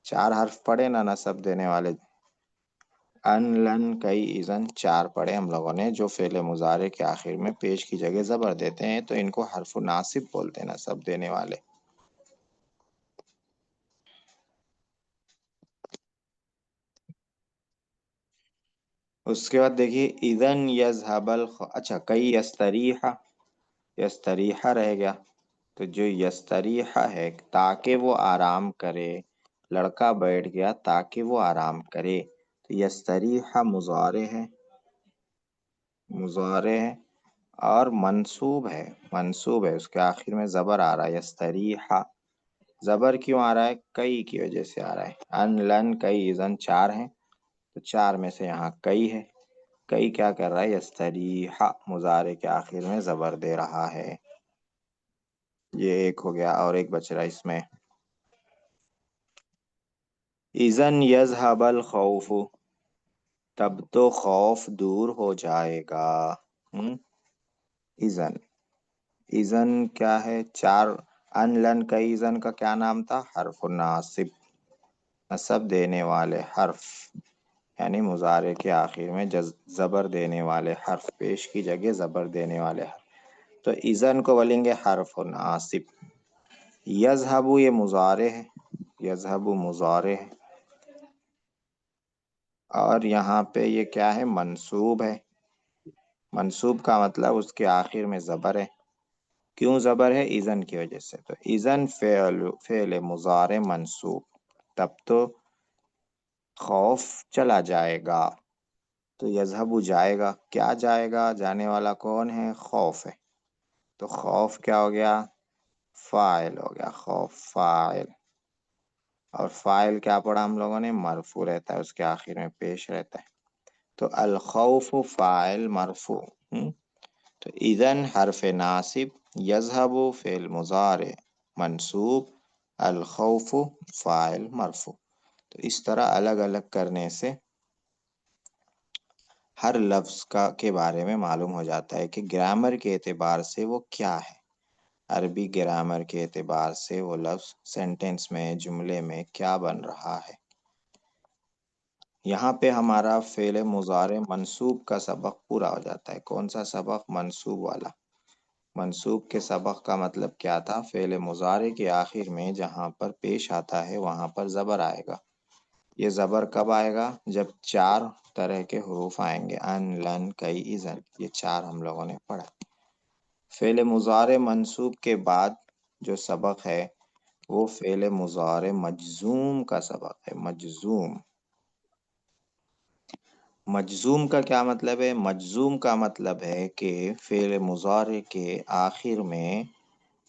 چار حرف پڑھے نا نصب دینے والے، ان لن کئی اذن، چار پڑھے ہم لوگوں نے، جو فعل مضارع کے آخر میں پیش کی جگہ زبر دیتے ہیں، تو ان کو حرف ناصب بولتے ہیں، نصب دینے والے۔ اس کے بعد دیکھیے اذن یذهب اچھا، کئی یستریح، یستریح رہ گیا، تو جو یستریح ہے تاکہ وہ آرام کرے، لڑکا بیٹھ گیا تاکہ وہ آرام کرے، تو یستریح مضارع ہے، مضارع ہے، اور منصوب ہے، منصوب ہے، اس کے آخر میں زبر آ رہا ہے، یستریح، زبر کیوں آ رہا ہے؟ کئی کی وجہ سے آ رہا ہے، ان لن کئی اذن، چار ہیں، تو چار میں سے یہاں کئی ہے، کئی کیا کر رہا ہے؟ یستریح، مضارع کے آخر میں زبر دے رہا ہے۔ یہ ایک ہو گیا، اور ایک بچ رہا اس میں، اذن یذهب الخوف، تب تو خوف دور ہو جائے گا۔ اذن، اذن کیا ہے؟ چار، ان لن کا اذن کا کیا نام تھا؟ حرف ناصب، نصب دینے والے حرف، یعنی مضارع کے آخر میں زبر دینے والے حرف، پیش کی جگہ زبر دینے والے حرف، تو اذن کو بولیں گے حرف ناصب۔ یذهب یہ مضارع ہے، یذهب مضارع ہے، اور یہاں پہ یہ کیا ہے؟ منصوب ہے، منصوب کا مطلب اس کے آخر میں زبر ہے، کیوں زبر ہے؟ اذن کی وجہ سے، تو اذن فعل مضارع منصوب، تب تو خوف چلا جائے گا، تو یذهب جائے گا، کیا جائے گا؟ جانے والا کون ہے؟ خوف ہے، تو خوف کیا ہو گیا؟ فاعل ہو گیا، خوف فاعل، اور فاعل کیا پڑھا ہم لوگوں نے؟ مرفوع رہتا ہے، اس کے آخر میں پیش رہتا ہے، تو الخوف فاعل مرفوع۔ تو اذن حرف ناصب، یذهب فعل مضارع منصوب، الخوف فاعل مرفوع۔ تو اس طرح الگ الگ کرنے سے ہر لفظ کے بارے میں معلوم ہو جاتا ہے کہ گرامر کے اعتبار سے وہ کیا ہے، عربی گرامر کے اعتبار سے وہ لفظ سینٹنس میں، جملے میں کیا بن رہا ہے۔ یہاں پہ ہمارا فعل مضارع منصوب کا سبق پورا ہو جاتا ہے۔ کون سا سبق؟ منصوب والا۔ منصوب کے سبق کا مطلب کیا تھا؟ فعل مضارع کے آخر میں جہاں پر پیش آتا ہے وہاں پر زبر آئے گا۔ یہ زبر کب آئے گا؟ جب چار طرح کے حروف آئیں گے، ان لن کئی اذن، یہ چار ہم لوگوں نے پڑھا۔ فعل مضارع منصوب کے بعد جو سبق ہے وہ فعل مضارع مجزوم کا سبق ہے، مجزوم، مجزوم کا کیا مطلب ہے؟ مجزوم کا مطلب ہے کہ فعل مضارع کے آخر میں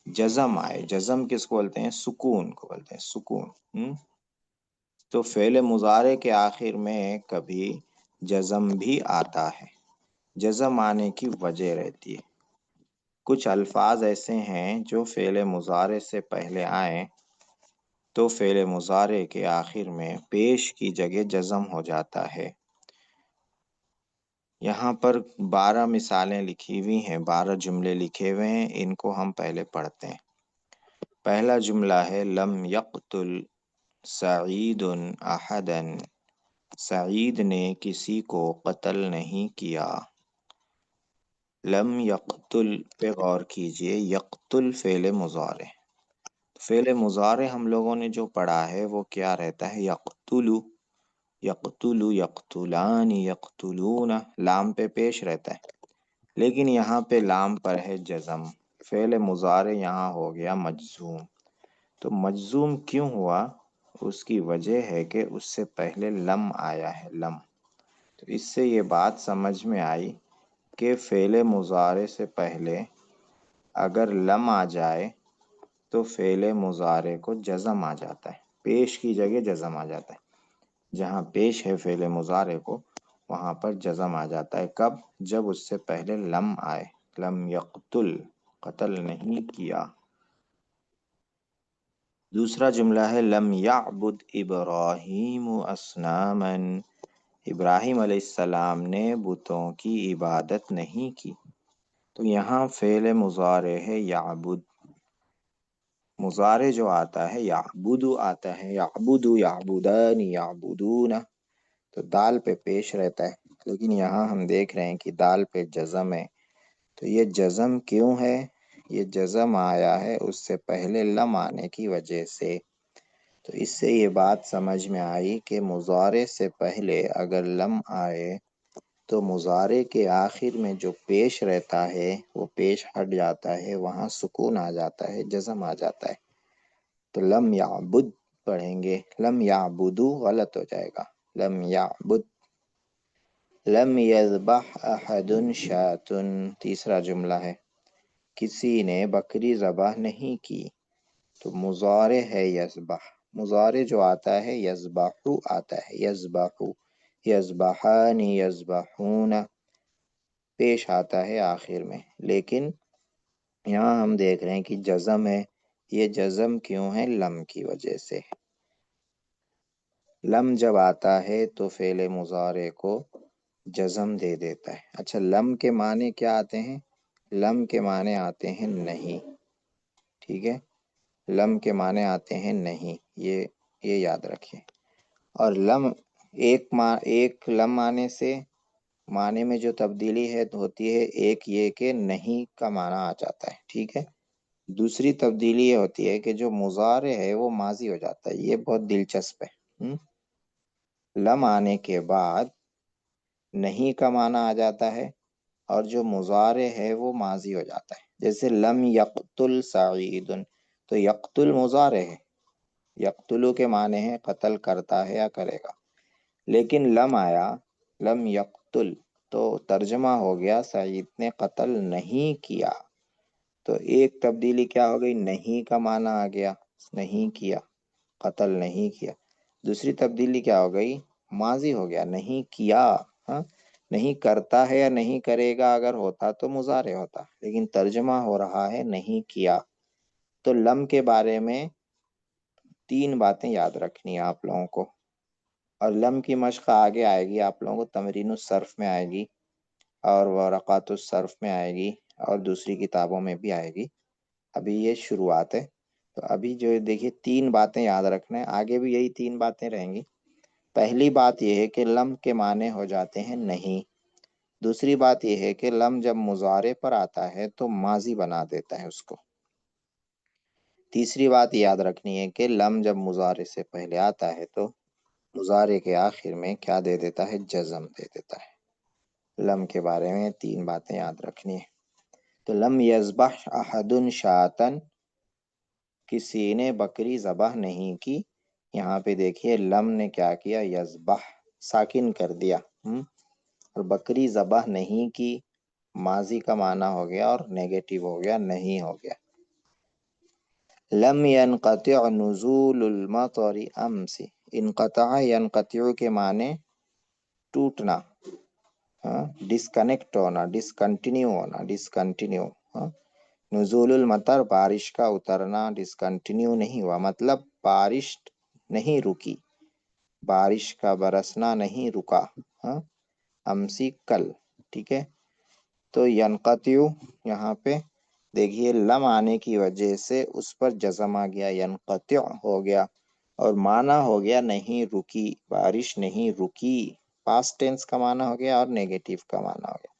جزم آئے. جزم کس کو بولتے ہیں؟ سکون کو بولتے ہیں، سکون. تو فعل مضارع کے آخر میں کبھی جزم بھی آتا ہے. جزم آنے کی وجہ رہتی ہے. کچھ الفاظ ایسے ہیں جو فعل مضارع سے پہلے آئیں تو فعل مضارع کے آخر میں پیش کی جگہ جزم ہو جاتا ہے. یہاں پر 12 مثالیں لکھی ہوئی ہیں، 12 جملے لکھے ہوئے ہیں. ان کو ہم پہلے پڑھتے ہیں. پہلا جملہ ہے لم یقتل سعید احدا. سعید نے کسی کو قتل نہیں کیا. لم یقتل پہ غور کیجئے. یقتل فعل مضارع. فعل مضارع ہم لوگوں نے جو پڑھا ہے وہ کیا رہتا ہے؟ یقتلو، یقتلو، یقتلان، یقتلون. لام پہ پیش رہتا ہے، لیکن یہاں پہ لام پر ہے جزم. فعل مضارع یہاں ہو گیا مجزوم. تو مجزوم کیوں ہوا؟ اس کی وجہ ہے کہ اس سے پہلے لم آیا ہے، لم. تو اس سے یہ بات سمجھ میں آئی کہ فعل مضارع سے پہلے اگر لم آ جائے تو فعل مضارع کو جزم آ جاتا ہے، پیش کی جگہ جزم آ جاتا ہے. جہاں پیش ہے فعل مضارع کو وہاں پر جزم آ جاتا ہے. کب؟ جب اس سے پہلے لم آئے. لم یقتل، قتل نہیں کیا. دوسرا جملہ ہے لم یعبد ابراہیم اصناما. ابراہیم علیہ السلام نے بتوں کی عبادت نہیں کی. تو یہاں فعل مضارع ہے یعبد. مضارع جو آتا ہے یعبد آتا ہے، یعبد، یعبدان، یعبدون. تو دال پہ پیش رہتا ہے، لیکن یہاں ہم دیکھ رہے ہیں کہ دال پہ جزم ہے. تو یہ جزم کیوں ہے؟ یہ جزم آیا ہے اس سے پہلے لم آنے کی وجہ سے. تو اس سے یہ بات سمجھ میں آئی کہ مضارع سے پہلے اگر لم آئے تو مضارع کے آخر میں جو پیش رہتا ہے وہ پیش ہٹ جاتا ہے، وہاں سکون آ جاتا ہے، جزم آ جاتا ہے. تو لم یعبد پڑھیں گے، لم یعبدو غلط ہو جائے گا. لم یعبد. لم یذبح احد شاۃ. تیسرا جملہ ہے کسی نے بکری ذبح نہیں کی. تو مضارع ہے یذبح. مضارع جو آتا ہے یذبحو آتا ہے، یذبحو، یذبحان، یذبحون پیش آتا ہے آخر میں. لیکن یہاں ہم دیکھ رہے ہیں کہ جزم ہے. یہ جزم کیوں ہے؟ لم کی وجہ سے. لم جب آتا ہے تو فعل مضارع کو جزم دے دیتا ہے. اچھا، لم کے معنی کیا آتے ہیں؟ لم کے معنی آتے ہیں نہیں. ٹھیک ہے، لم کے معنی آتے ہیں نہیں. یہ یاد رکھیں. اور لم ایک لم آنے سے معنی میں جو تبدیلی ہوتی ہے، ایک یہ کہ نہیں کا معنی آ جاتا ہے. ٹھیک ہے. دوسری تبدیلی یہ ہوتی ہے کہ جو مضارع ہے وہ ماضی ہو جاتا ہے. یہ بہت دلچسپ ہے. لم آنے کے بعد نہیں کا معنی آ جاتا ہے اور جو مضارع ہے وہ ماضی ہو جاتا ہے. جیسے لم یقتل سعید. تو یقتل مضارع ہے، یقتلو کے معنی ہے قتل کرتا ہے یا کرے گا. لیکن لم آیا، لم یقتل، تو ترجمہ ہو گیا سعید نے قتل نہیں کیا. تو ایک تبدیلی کیا ہو گئی؟ نہیں کا معنی آ گیا، نہیں کیا، قتل نہیں کیا. دوسری تبدیلی کیا ہو گئی؟ ماضی ہو گیا، نہیں کیا. ہاں، نہیں کرتا ہے یا نہیں کرے گا اگر ہوتا تو مضارع ہوتا، لیکن ترجمہ ہو رہا ہے نہیں کیا. تو لم کے بارے میں 3 باتیں یاد رکھنی ہے آپ لوگوں کو. اور لم کی مشق آگے آئے گی آپ لوگوں کو، تمرین الصرف میں آئے گی اور ورقات الصرف میں آئے گی اور دوسری کتابوں میں بھی آئے گی. ابھی یہ شروعات ہے. تو ابھی جو دیکھیے 3 باتیں یاد رکھنا ہے، آگے بھی یہی 3 باتیں رہیں گی. پہلی بات یہ ہے کہ لم کے معنی ہو جاتے ہیں نہیں. دوسری بات یہ ہے کہ لم جب مضارع پر آتا ہے تو ماضی بنا دیتا ہے اس کو. تیسری بات یاد رکھنی ہے کہ لم جب مضارع سے پہلے آتا ہے تو مضارع کے آخر میں کیا دے دیتا ہے؟ جزم دے دیتا ہے. لم کے بارے میں 3 باتیں یاد رکھنی ہے. تو لم یذبح احد شاۃ، کسی نے بکری ذبح نہیں کی. یہاں پہ دیکھیے لم نے کیا کیا؟ یذبح ساکن کر دیا. اور بکری ذبح نہیں کی ماضی کا معنی ہو گیا اور نیگیٹو ہو گیا نہیں ہو گیا. لم ينقطع نزول المطر امس. انقطع ینقطع کے معنی ٹوٹنا، ڈسکنیکٹ ہونا، ڈسکنٹینیو ہونا، ڈسکنٹینیو. نزول المطر بارش کا اترنا ڈسکنٹینیو نہیں ہوا، مطلب بارش نہیں رکی، بارش کا برسنا نہیں رکا. امسی کل. ٹھیک ہے، تو ینقطع یہاں پہ دیکھیے لم آنے کی وجہ سے اس پر جزم آ گیا، ینقطع ہو گیا اور معنی ہو گیا نہیں رکی، بارش نہیں رکی. پاسٹ ٹینس کا معنی ہو گیا اور نیگیٹو کا معنی ہو گیا.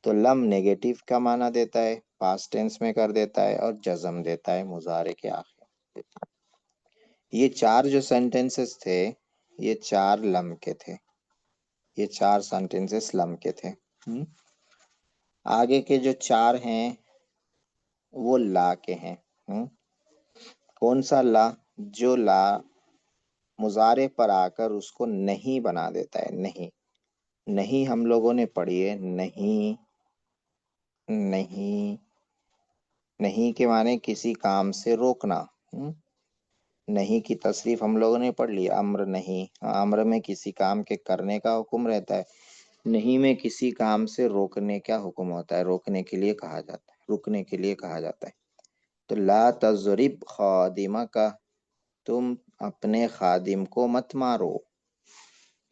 تو لم نیگیٹو کا معنی دیتا ہے، پاسٹ ٹینس میں کر دیتا ہے اور جزم دیتا ہے مضارع کے آخر. یہ 4 جو سینٹینسز تھے یہ 4 لم کے تھے، یہ 4 سینٹینسز لم کے تھے. آگے کے جو 4 ہیں وہ لا کے ہیں. کون سا لا؟ جو لا مضارع پر آ کر اس کو نہیں بنا دیتا ہے. نہیں، نہیں ہم لوگوں نے پڑھی ہے. نہیں، نہیں، نہیں کے معنی کسی کام سے روکنا. نہیں کی تصریف ہم لوگوں نے پڑھ لی، امر نہیں. امر میں کسی کام کے کرنے کا حکم رہتا ہے، نہیں میں کسی کام سے روکنے کا حکم ہوتا ہے، روکنے کے لیے کہا جاتا ہے، رکنے کے لیے کہا جاتا ہے. تو لا تضرب خادمک، تم اپنے خادم کو مت مارو.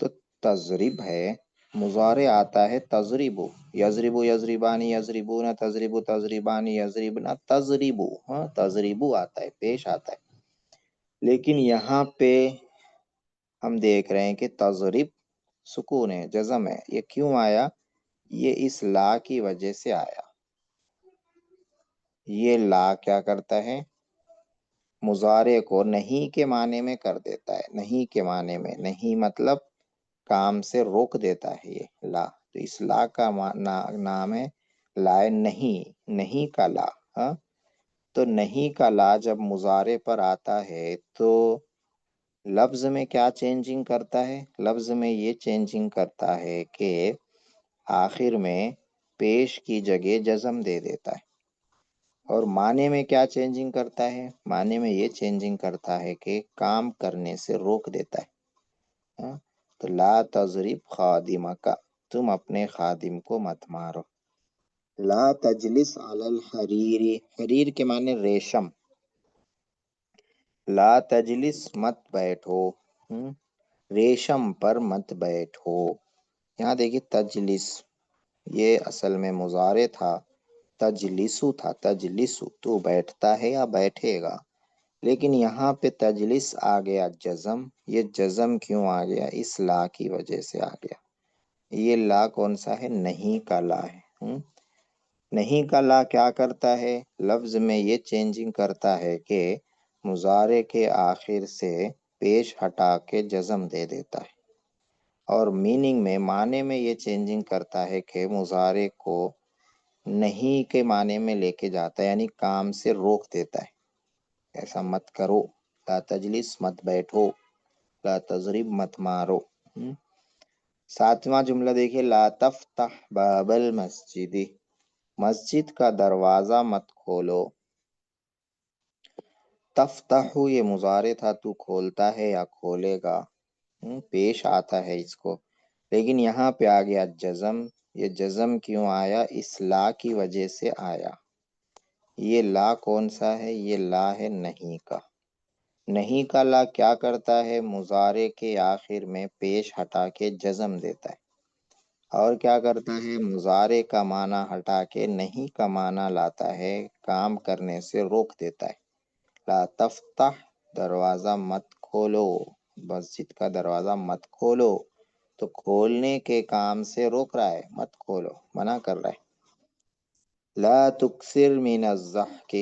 تو تضرب ہے، مضارع آتا ہے تضربو، یضربو یضربانی یضربون تضربو تضربانی یضربنا تضربو. تضربو آتا ہے، پیش آتا ہے. لیکن یہاں پہ ہم دیکھ رہے ہیں کہ تضرب سکون ہے، جزم ہے. یہ کیوں آیا؟ یہ اس لا کی وجہ سے آیا. یہ لا کیا کرتا ہے؟ مضارع کو نہیں کے معنی میں کر دیتا ہے. نہیں کے معنی میں، نہیں مطلب کام سے روک دیتا ہے یہ لا. تو اس لا کا نام ہے لا نہیں، نہیں کا لا. تو نہیں کا لا جب مضارع پر آتا ہے تو لفظ میں کیا چینجنگ کرتا ہے؟ لفظ میں یہ چینجنگ کرتا ہے کہ آخر میں پیش کی جگہ جزم دے دیتا ہے. اور معنی میں کیا چینجنگ کرتا ہے؟ معنی میں یہ چینجنگ کرتا ہے کہ کام کرنے سے روک دیتا ہے. تو لا تضرب خادمک، تم اپنے خادم کو مت مارو. لا تجلس علی الحریر، حریر کے معنی ریشم. لا تجلس مت بیٹھو، ریشم پر مت بیٹھو. یہاں دیکھیے تجلس یہ اصل میں مضارع تھا، تجلسو تھا. تجلسو تو بیٹھتا ہے یا بیٹھے گا، لیکن یہاں پہ تجلس آ گیا جزم. یہ جزم کیوں آ گیا؟ اس لا کی وجہ سے آ گیا. یہ لا کون سا ہے؟ نہیں کا لا ہے. نہیں کا لا کیا کرتا ہے؟ لفظ میں یہ چینجنگ کرتا ہے کہ مضارع کے آخر سے پیش ہٹا کے جزم دے دیتا ہے. اور میننگ میں، معنی میں یہ چینجنگ کرتا ہے کہ مضارع کو نہیں کے معنی میں لے کے جاتا ہے، یعنی کام سے روک دیتا ہے. ایسا مت کرو، لا تجلس مت بیٹھو، لا تضرب مت مارو. 7واں جملہ دیکھیے، لا تفتح باب المسجد، مسجد کا دروازہ مت کھولو. تفتح یہ مضارع تھا، تو کھولتا ہے یا کھولے گا، پیش آتا ہے اس کو. لیکن یہاں پہ آ گیا جزم. یہ جزم کیوں آیا؟ اس لا کی وجہ سے آیا. یہ لا کون سا ہے؟ یہ لا ہے نہیں کا. نہیں کا لا کیا کرتا ہے؟ مضارع کے آخر میں پیش ہٹا کے جزم دیتا ہے. اور کیا کرتا ہے؟ مضارع کا معنی ہٹا کے نہیں کا معنی لاتا ہے، کام کرنے سے روک دیتا ہے. لا تفتح دروازہ مت کھولو، مسجد کا دروازہ مت کھولو. تو کھولنے کے کام سے روک رہا ہے، مت کھولو، منع کر رہا ہے. لا تکثر من الضحک،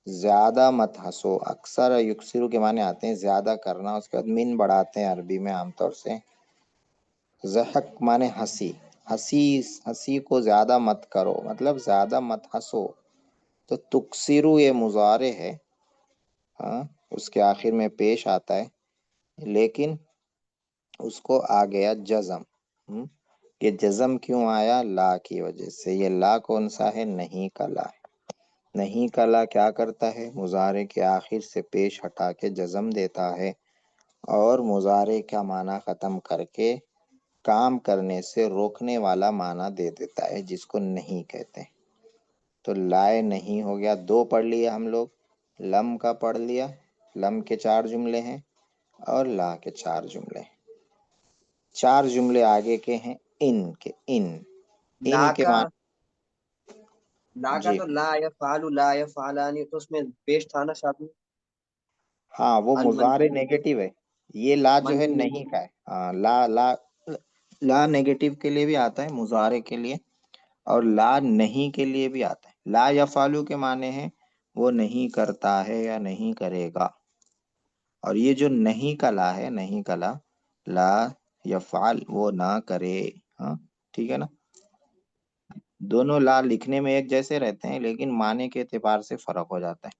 زیادہ مت ہنسو. اکثر یکسرو کے معنی آتے ہیں زیادہ کرنا، اس کے بعد من بڑھاتے ہیں عربی میں عام طور سے. ضحک معنی ہنسی، ہنسی کو زیادہ مت کرو، مطلب زیادہ مت ہنسو. تو تکثرو یہ مضارع ہے، اس کے آخر میں پیش آتا ہے، لیکن اس کو آ گیا جزم. کہ جزم کیوں آیا؟ لا کی وجہ سے۔ یہ لا کون سا ہے؟ نہیں کا لا ہے۔ نہیں کا لا کیا کرتا ہے؟ مضارع کے آخر سے پیش ہٹا کے جزم دیتا ہے اور مضارع کا معنی ختم کر کے کام کرنے سے روکنے والا معنی دے دیتا ہے، جس کو نہیں کہتے ہیں۔ تو لائے نہیں ہو گیا، دو پڑھ لیا ہم لوگ، لم کا پڑھ لیا، لم کے 4 جملے ہیں اور لا کے 4 جملے ہیں۔ 4 جملے آگے کے ہیں ان کے، ان لا کے کا معنی جی تو لا یفعل لا یفعلانی، تو اس میں پیش تھا نا ساتھ میں ہاں، وہ مضارع المنفی نیگیٹو ہے، یہ لا جو ہے منفی نہیں کا ہے۔ ہاں، لا لا لا نیگیٹو کے لیے بھی آتا ہے، مضارع کے لیے، اور لا نہیں کے لیے بھی آتا ہے۔ لا یفعلو کے معنی ہے وہ نہیں کرتا ہے یا نہیں کرے گا، اور یہ جو نہیں کا لا ہے، نہیں کا لا، لا یفعل وہ نہ کرے۔ ہاں ٹھیک ہے نا، دونوں لا لکھنے میں ایک جیسے رہتے ہیں لیکن معنی کے اعتبار سے فرق ہو جاتا ہے۔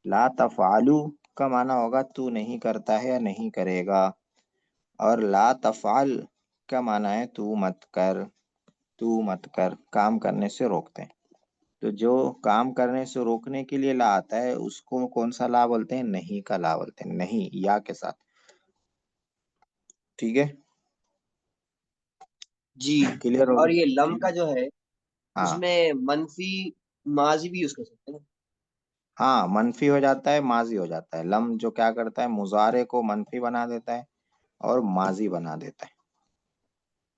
لا تفعلو کا معنی ہوگا تو نہیں کرتا ہے یا نہیں کرے گا، اور لا تفعل کا معنی ہے تو مت کر، تو مت کر، کام کرنے سے روکتے ہیں۔ تو جو کام کرنے سے روکنے کے لیے لا آتا ہے اس کو کون سا لا بولتے ہیں؟ نہیں کا لا بولتے ہیں، نہیں یا کے ساتھ۔ ٹھیک ہے، جی۔ کلیئر اور ہوگا؟ یہ لم ٹھیک کا ہے، جو ہے اس ہاں میں منفی ماضی بھی یوز کر سکتے ہیں نا؟ ہاں، منفی ہو جاتا ہے، ماضی ہو جاتا ہے۔ لم جو کیا کرتا ہے؟ مضارع کو منفی بنا دیتا ہے اور ماضی بنا دیتا ہے۔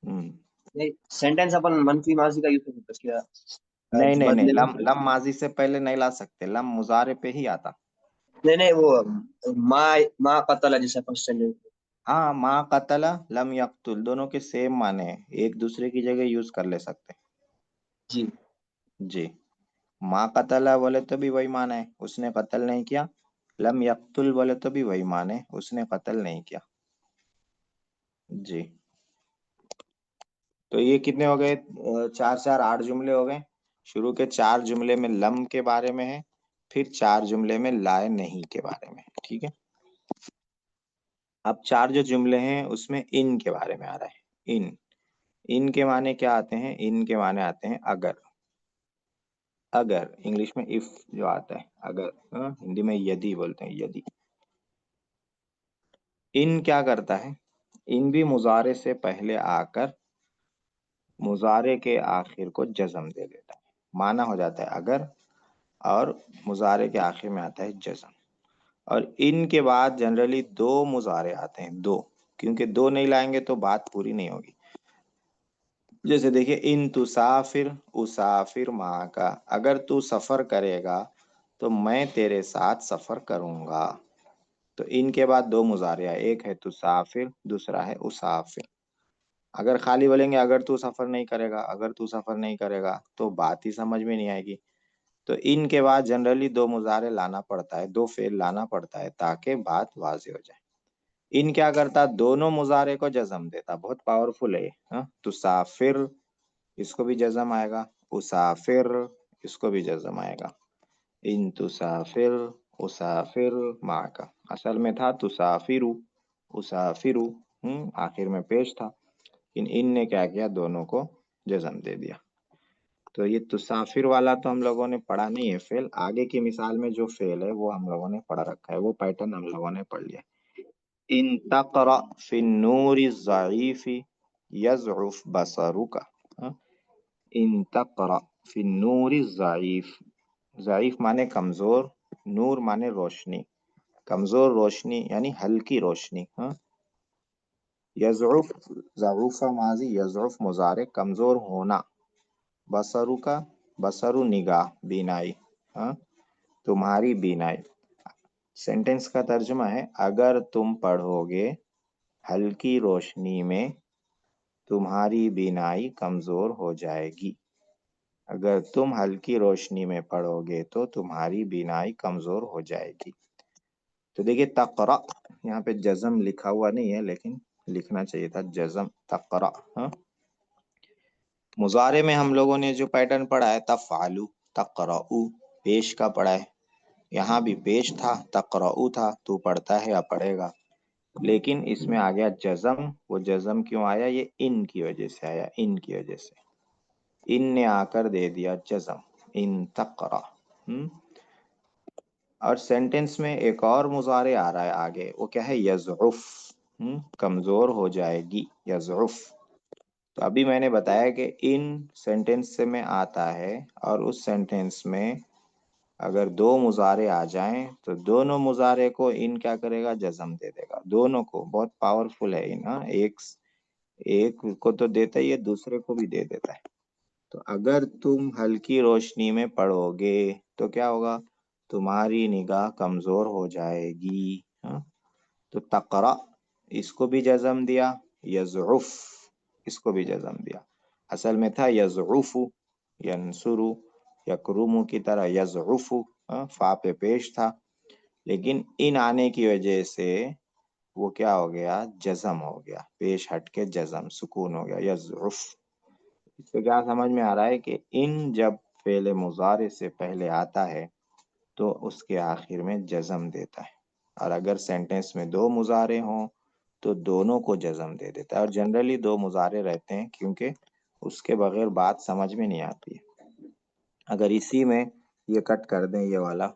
نہیں، سینٹینس اپن منفی ماضی کا یوز کر سکتے ہیں اس کے نہیں نہیں نہیں، بدلے میں۔ لم ماضی سے پہلے نہیں لا سکتے، لم مضارع پہ ہی آتا۔ نہیں نہیں، وہ ما قتل جیسا فرسٹ سینٹینس۔ ہاں، ما قتل لم یقتل دونوں کے سیم معنی ہیں، ایک دوسرے کی جگہ یوز کر لے سکتے جی ہیں۔ جی، ما قتل بولے تو بھی وہی معنی ہے، اس نے قتل نہیں کیا۔ لم یقتل بولے تو بھی وہی معنی ہے، اس نے قتل نہیں کیا۔ جی، تو یہ کتنے ہو گئے؟ 4 4 8 جملے ہو گئے۔ شروع کے 4 جملے میں لم کے بارے میں ہے، پھر 4 جملے میں لائے نہیں کے بارے میں ہے۔ ٹھیک ہے، اب 4 جو جملے ہیں اس میں ان کے بارے میں آ رہا ہے۔ ان کے معنی کیا آتے ہیں؟ ان کے معنی آتے ہیں اگر، اگر انگلش میں اف جو آتا ہے، اگر ہندی میں یدی بولتے ہیں، یدی۔ ان کیا کرتا ہے؟ ان بھی مضارع سے پہلے آ کر مضارع کے آخر کو جزم دے دیتا ہے، معنی ہو جاتا ہے اگر، اور مضارع کے آخر میں آتا ہے جزم۔ اور ان کے بعد جنرلی 2 مضارع آتے ہیں، 2، کیونکہ 2 نہیں لائیں گے تو بات پوری نہیں ہوگی۔ جیسے دیکھیے، ان تسافر اسافر ماں کا، اگر تو سفر کرے گا تو میں تیرے ساتھ سفر کروں گا۔ تو ان کے بعد 2 مضارع، ایک ہے تسافر، دوسرا ہے اسافر۔ اگر خالی بولیں گے اگر تو سفر نہیں کرے گا، اگر تو سفر نہیں کرے گا، تو بات ہی سمجھ میں نہیں آئے گی۔ تو ان کے بعد جنرلی 2 مضارع لانا پڑتا ہے، 2 فعل لانا پڑتا ہے تاکہ بات واضح ہو جائے۔ ان کیا کرتا؟ دونوں مضارع کو جزم دیتا، بہت پاورفل ہے یہ۔ تسافر اس کو بھی جزم آئے گا، اسافر اس کو بھی جزم آئے گا۔ ان تسافر اسافر معک، اصل میں تھا تسافر اسافر، آخر میں پیش تھا، ان نے کیا کیا؟ دونوں کو جزم دے دیا۔ تو یہ تسافر والا تو ہم لوگوں نے پڑھا نہیں ہے فعل، آگے کی مثال میں جو فعل ہے وہ ہم لوگوں نے پڑھا رکھا ہے، وہ پیٹرن ہم لوگوں نے پڑھ لیا۔ ان تقرأ فی النور الضعیف یضعف بصرک، ان تقرأ فی النور الضعیف، ضعیف مانے کمزور، نور مانے روشنی، کمزور روشنی یعنی ہلکی روشنی۔ یضعف، ضعوف ماضی، یضعف مضارع، کمزور ہونا، بصرو کا، بصرو نگاہ، بینائی، تمہاری بینائی۔ سینٹینس کا ترجمہ ہے اگر تم پڑھو گے ہلکی روشنی میں تمہاری بینائی کمزور ہو جائے گی، اگر تم ہلکی روشنی میں پڑھو گے تو تمہاری بینائی کمزور ہو جائے گی۔ تو دیکھیے تقرأ یہاں پہ جزم لکھا ہوا نہیں ہے لیکن لکھنا چاہیے تھا جزم، تقرأ۔ مضارع میں ہم لوگوں نے جو پیٹرن پڑھا ہے تفعلو، تقرأو، پیش کا پڑھا ہے، یہاں بھی پیش تھا، تقرأو تھا، تو پڑھتا ہے یا پڑھے گا۔ لیکن اس میں آ گیا جزم. وہ جزم کیوں آیا؟ یہ ان کی وجہ سے آیا, ان کی وجہ سے. ان نے آ کر دے دیا جزم, ان تقرا. اور سینٹنس میں ایک اور مضارع آ رہا ہے آگے, وہ کیا ہے؟ یضعف. کمزور ہو جائے گی, یضعف. تو ابھی میں نے بتایا کہ ان سینٹنس میں آتا ہے, اور اس سینٹنس میں اگر دو مضارع آ جائیں تو دونوں مضارع کو ان کیا کرے گا؟ جزم دے دے گا. دونوں کو. بہت پاورفل ہے ان. ایک کو تو دیتا ہی ہے, دوسرے کو بھی دے دیتا ہے. تو اگر تم ہلکی روشنی میں پڑھو گے تو کیا ہوگا؟ تمہاری نگاہ کمزور ہو جائے گی. تو تقرا اس کو بھی جزم دیا, یضعف اس کو بھی جزم دیا. اصل میں تھا یضعف, ینصر, یکرم کی طرح یضعف, فا پہ پیش تھا, لیکن ان آنے کی وجہ سے وہ کیا ہو گیا؟ جزم ہو گیا, پیش ہٹ کے جزم, سکون ہو گیا, یضعف. اس سے کیا سمجھ میں آ رہا ہے کہ ان جب فعل مضارع سے پہلے آتا ہے تو اس کے آخر میں جزم دیتا ہے, اور اگر سینٹنس میں دو مضارع ہوں تو دونوں کو جزم دے دیتا ہے. اور جنرلی دو مضارع رہتے ہیں کیونکہ اس کے بغیر بات سمجھ میں نہیں آتی ہے. اگر اسی میں یہ کٹ کر دیں, یہ والا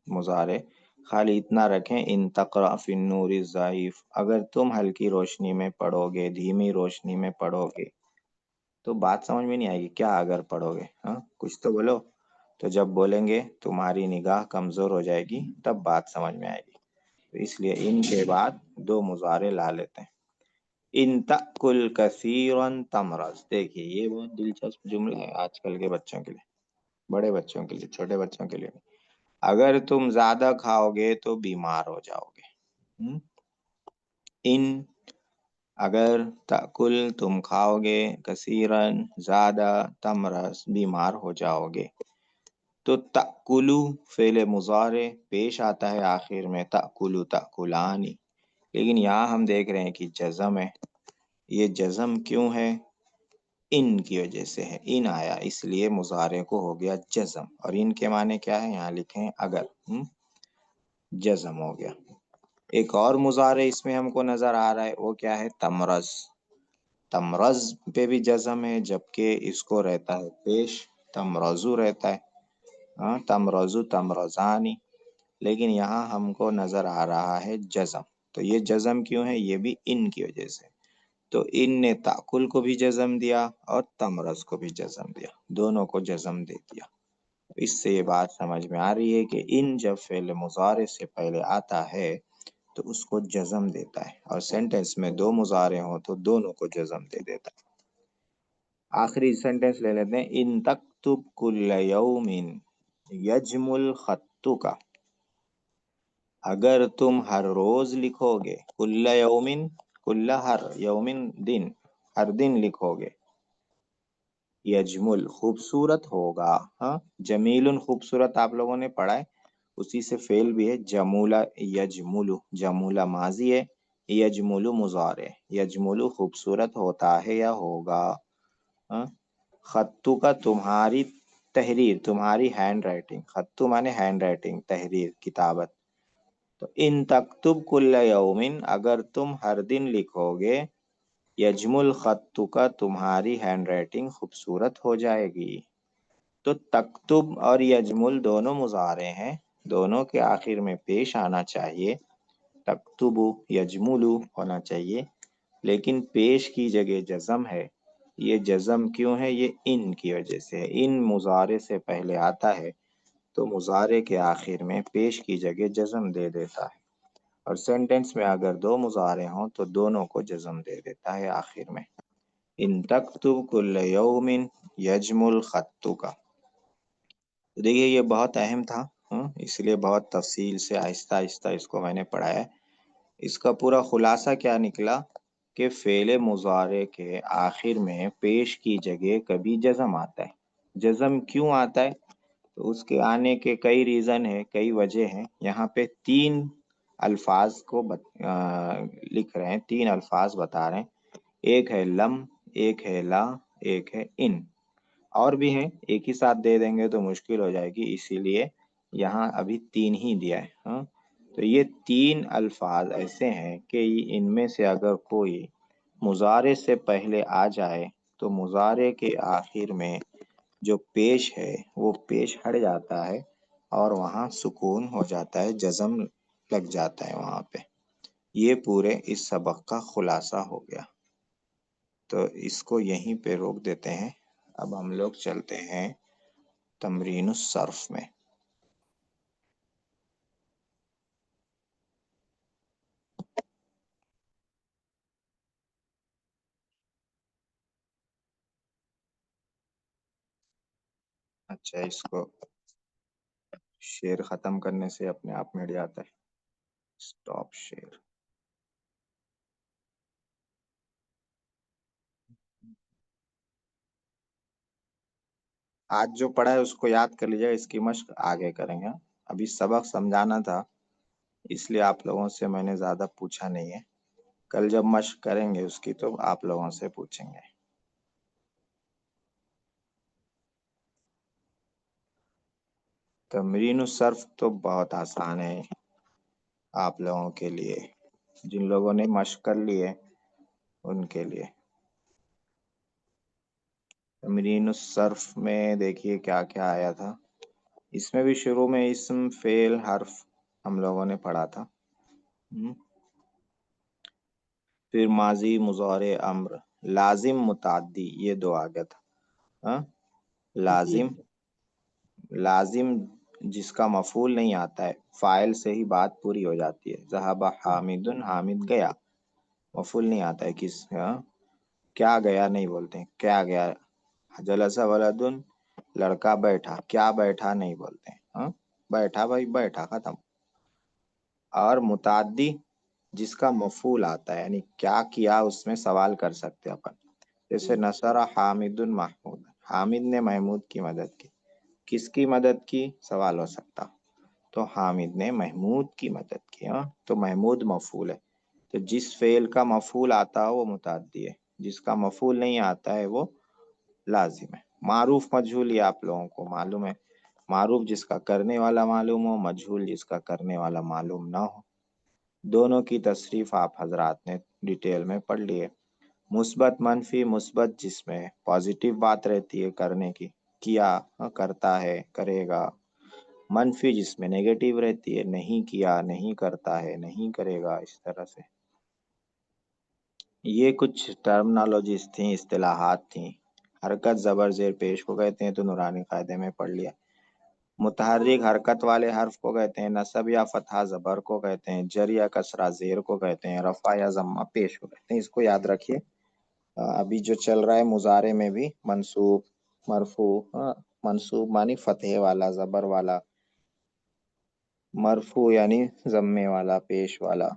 مضارع, خالی اتنا رکھیں, ان تقرأ فی النور الضعیف, اگر تم ہلکی روشنی میں پڑھو گے, دھیمی روشنی میں پڑھو گے, تو بات سمجھ میں نہیں آئے گی. کیا اگر پڑھو گے؟ کچھ تو بولو. تو جب بولیں گے تمہاری نگاہ کمزور ہو جائے گی, تب بات سمجھ میں آئے گی. تو اس لیے ان کے بعد دو مضارع لا لیتے ہیں. ان تأکل کثیرا تمرض. دیکھیے یہ بہت دلچسپ جملہ ہے آج کل کے بچوں کے لیے, بڑے بچوں کے لیے, چھوٹے بچوں کے لیے. اگر تم زیادہ کھاؤ گے تو بیمار ہو جاؤ گے. ان اگر تأکل تم کھاؤ گے, کثیرن زیادہ, تمرض بیمار ہو جاؤ گے. تو تأکلو فعل مضارع پیش آتا ہے آخر میں, تأکلو تأکلانی, لیکن یہاں ہم دیکھ رہے ہیں کہ جزم ہے. یہ جزم کیوں ہے؟ ان کی وجہ سے ہے, ان آیا اس لیے مضارع کو ہو گیا جزم. اور ان کے معنی کیا ہے؟ یہاں لکھیں اگر, جزم ہو گیا. ایک اور مضارع اس میں ہم کو نظر آ رہا ہے, وہ کیا ہے؟ تمرض. تمرض پہ بھی جزم ہے, جبکہ اس کو رہتا ہے پیش, تمرضو رہتا ہے, تمرضو تمرضانی, لیکن یہاں ہم کو نظر آ رہا ہے جزم. تو یہ جزم کیوں ہے؟ یہ بھی ان کی وجہ سے. تو ان نے تأکل کو بھی جزم دیا اور تمرض کو بھی جزم دیا, دونوں کو جزم دے دیا. اس سے یہ بات سمجھ میں آ رہی ہے کہ ان جب فعل مضارع سے پہلے آتا ہے تو اس کو جزم دیتا ہے, اور سینٹنس میں دو مضارع ہوں تو دونوں کو جزم دے دیتا ہے. آخری سینٹنس لے لیتے ہیں, ان تکتب کل یوم یجمل خطک. اگر تم ہر روز لکھو گے, کل یومن, کل ہر, یومن دن, ہر دن لکھو گے, یجمل خوبصورت ہوگا. جمیل خوبصورت آپ لوگوں نے پڑھا ہے, اسی سے فعل بھی ہے. جمولہ یجملو, جمولہ ماضی ہے, یجملو مضارع. یجملو خوبصورت ہوتا ہے یا ہوگا. خطو کا تمہاری تحریر, تمہاری ہینڈ رائٹنگ. خطو مانے ہینڈ رائٹنگ, تحریر, کتابت. تو ان تکتب کل یومن, اگر تم ہر دن لکھو گے, یجمل خطو کا تمہاری ہینڈ رائٹنگ خوبصورت ہو جائے گی. تو تکتب اور یجمل دونوں مضارع ہیں, دونوں کے آخر میں پیش آنا چاہیے, تکتبو یجملو ہونا چاہیے, لیکن پیش کی جگہ جزم ہے. یہ جزم کیوں ہے؟ یہ ان کی وجہ سے ہے. ان مضارع سے پہلے آتا ہے تو مضارع کے آخر میں پیش کی جگہ جزم دے دیتا ہے, اور سینٹنس میں اگر دو مضارع ہوں تو دونوں کو جزم دے دیتا ہے آخر میں. ان تکتب کل یوم یجمل خطک. دیکھیے یہ بہت اہم تھا, اس لیے بہت تفصیل سے آہستہ آہستہ اس کو میں نے پڑھایا ہے. اس کا پورا خلاصہ کیا نکلا کہ فعل مضارع کے آخر میں پیش کی جگہ کبھی جزم آتا ہے. جزم کیوں آتا ہے؟ تو اس کے آنے کے کئی ریزن ہیں, کئی وجہ ہیں. یہاں پہ تین الفاظ کو لکھ رہے ہیں, تین الفاظ بتا رہے ہیں. ایک ہے لم, ایک ہے لا, ایک ہے ان. اور بھی ہیں, ایک ہی ساتھ دے دیں گے تو مشکل ہو جائے گی, اسی لیے یہاں ابھی تین ہی دیا ہے. تو یہ 3 الفاظ ایسے ہیں کہ ان میں سے اگر کوئی مضارع سے پہلے آ جائے تو مضارع کے آخر میں جو پیش ہے وہ پیش ہٹ جاتا ہے اور وہاں سکون ہو جاتا ہے، جزم لگ جاتا ہے وہاں پہ۔ یہ پورے اس سبق کا خلاصہ ہو گیا، تو اس کو یہیں پہ روک دیتے ہیں۔ اب ہم لوگ چلتے ہیں تمرین الصرف میں۔ اچھا، اس کو شیئر ختم کرنے سے اپنے آپ مٹ جاتا ہے، اسٹاپ شیئر۔ آج جو پڑھا ہے اس کو یاد کر لیجیے، اس کی مشق آگے کریں گے۔ ابھی سبق سمجھانا تھا، اس لیے آپ لوگوں سے میں نے زیادہ پوچھا نہیں ہے۔ کل جب مشق کریں گے اس کی تو آپ لوگوں سے پوچھیں گے۔ تمرین الصرف تو بہت آسان ہے آپ لوگوں کے لیے، جن لوگوں نے مشق کر لی ہے ان کے لیے۔ تمرین الصرف میں دیکھیے کیا کیا آیا تھا۔ اس میں بھی شروع میں اسم، فعل، حرف ہم لوگوں نے پڑھا تھا۔ پھر ماضی، مضارع، امر، لازم، متعدی، یہ 2 آ گیا تھا۔ لازم جس کا مفعول نہیں آتا ہے، فاعل سے ہی بات پوری ہو جاتی ہے۔ ذهب حامد، حامد گیا، مفعول نہیں آتا ہے، کیا گیا نہیں بولتے ہیں، کیا گیا۔ جلس ولد، لڑکا بیٹھا، کیا بیٹھا نہیں بولتے ہیں، بیٹھا بھائی بیٹھا، ختم۔ اور متعدی جس کا مفعول آتا ہے، یعنی کیا کیا اس میں سوال کر سکتے اپن، جیسے نصر حامد محمود، حامد نے محمود کی مدد کی۔ کس کی مدد کی سوال ہو سکتا، تو حامد نے محمود کی مدد کی، تو محمود مفعول ہے۔ تو جس فعل کا مفعول آتا ہے وہ متعدی ہے، جس کا مفعول نہیں آتا ہے وہ لازم ہے۔ معروف مجہول یہ آپ لوگوں کو معلوم ہے، معروف جس کا کرنے والا معلوم ہو، مجہول جس کا کرنے والا معلوم نہ ہو۔ دونوں کی تصریف آپ حضرات نے ڈیٹیل میں پڑھ لی ہے۔ مثبت، منفی، مثبت جس میں پازیٹیو بات رہتی ہے کرنے کی، کیا، کرتا ہے، کرے گا۔ منفی جس میں نیگیٹیو رہتی ہے، نہیں کیا، نہیں کرتا ہے، نہیں کرے گا، اس طرح سے۔ یہ کچھ ٹرمنالوجیز تھیں، اصطلاحات تھیں۔ حرکت زبر زیر پیش کو کہتے ہیں، تو نورانی قاعدے میں پڑھ لیا۔ متحرک حرکت والے حرف کو کہتے ہیں، نصب یا فتحہ زبر کو کہتے ہیں، جر یا کسرہ زیر کو کہتے ہیں، رفع یا ضمہ پیش کو کہتے ہیں۔ اس کو یاد رکھیے۔ ابھی جو چل رہا ہے مضارع میں بھی منصوب، مرفوع، منصوب معنی فتحے والا، زبر والا، مرفوع یعنی ضمے والا، پیش والا۔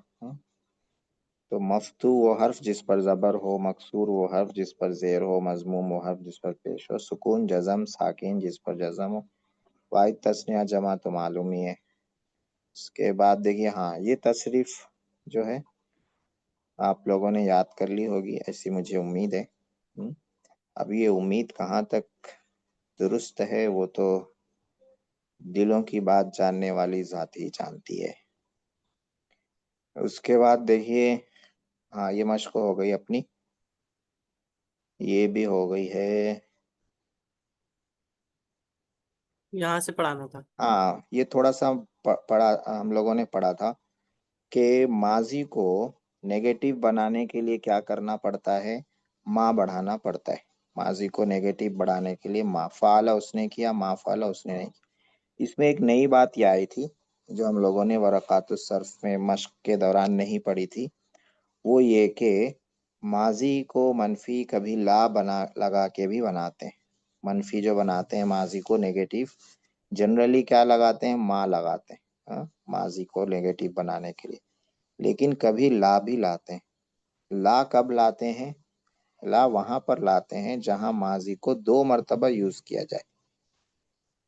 تو مفتوح وہ حرف جس پر زبر ہو، مکسور وہ حرف جس پر زیر ہو، مضموم وہ حرف جس پر پیش ہو، سکون، جزم، ساکن جس پر جزم ہو، واحد تثنیہ جمع تو معلوم ہی ہے۔ اس کے بعد دیکھیے، یہ تصریف جو ہے آپ لوگوں نے یاد کر لی ہوگی، ایسی مجھے امید ہے۔ اب یہ امید کہاں تک درست ہے وہ تو دلوں کی بات جاننے والی ذات ہی جانتی ہے۔ اس کے بعد دیکھیے، یہ مشق ہو گئی اپنی، یہ بھی ہو گئی ہے۔ یہاں سے پڑھانا تھا۔ یہ تھوڑا سا پڑھا، ہم لوگوں نے پڑھا تھا کہ ماضی کو نیگیٹو بنانے کے لیے کیا کرنا پڑتا ہے، ما بڑھانا پڑتا ہے۔ ماضی کو نیگیٹو بڑھانے کے لیے ما فعل اس نے کیا، ما فعل اس نے نہیں کیا۔ اس میں ایک نئی بات یہ آئی تھی جو ہم لوگوں نے ورقات الصرف میں مشق کے دوران نہیں پڑھی تھی، وہ یہ کہ ماضی کو منفی کبھی لا لگا کے بھی بناتے ہیں۔ منفی جو بناتے ہیں ماضی کو نیگیٹو، جنرلی کیا لگاتے ہیں، ما لگاتے ہیں ماضی کو نیگیٹو بنانے کے لیے، لیکن کبھی لا بھی لاتے ہیں۔ لا کب لاتے ہیں، لا وہاں پر لاتے ہیں جہاں ماضی کو 2 مرتبہ یوز کیا جائے،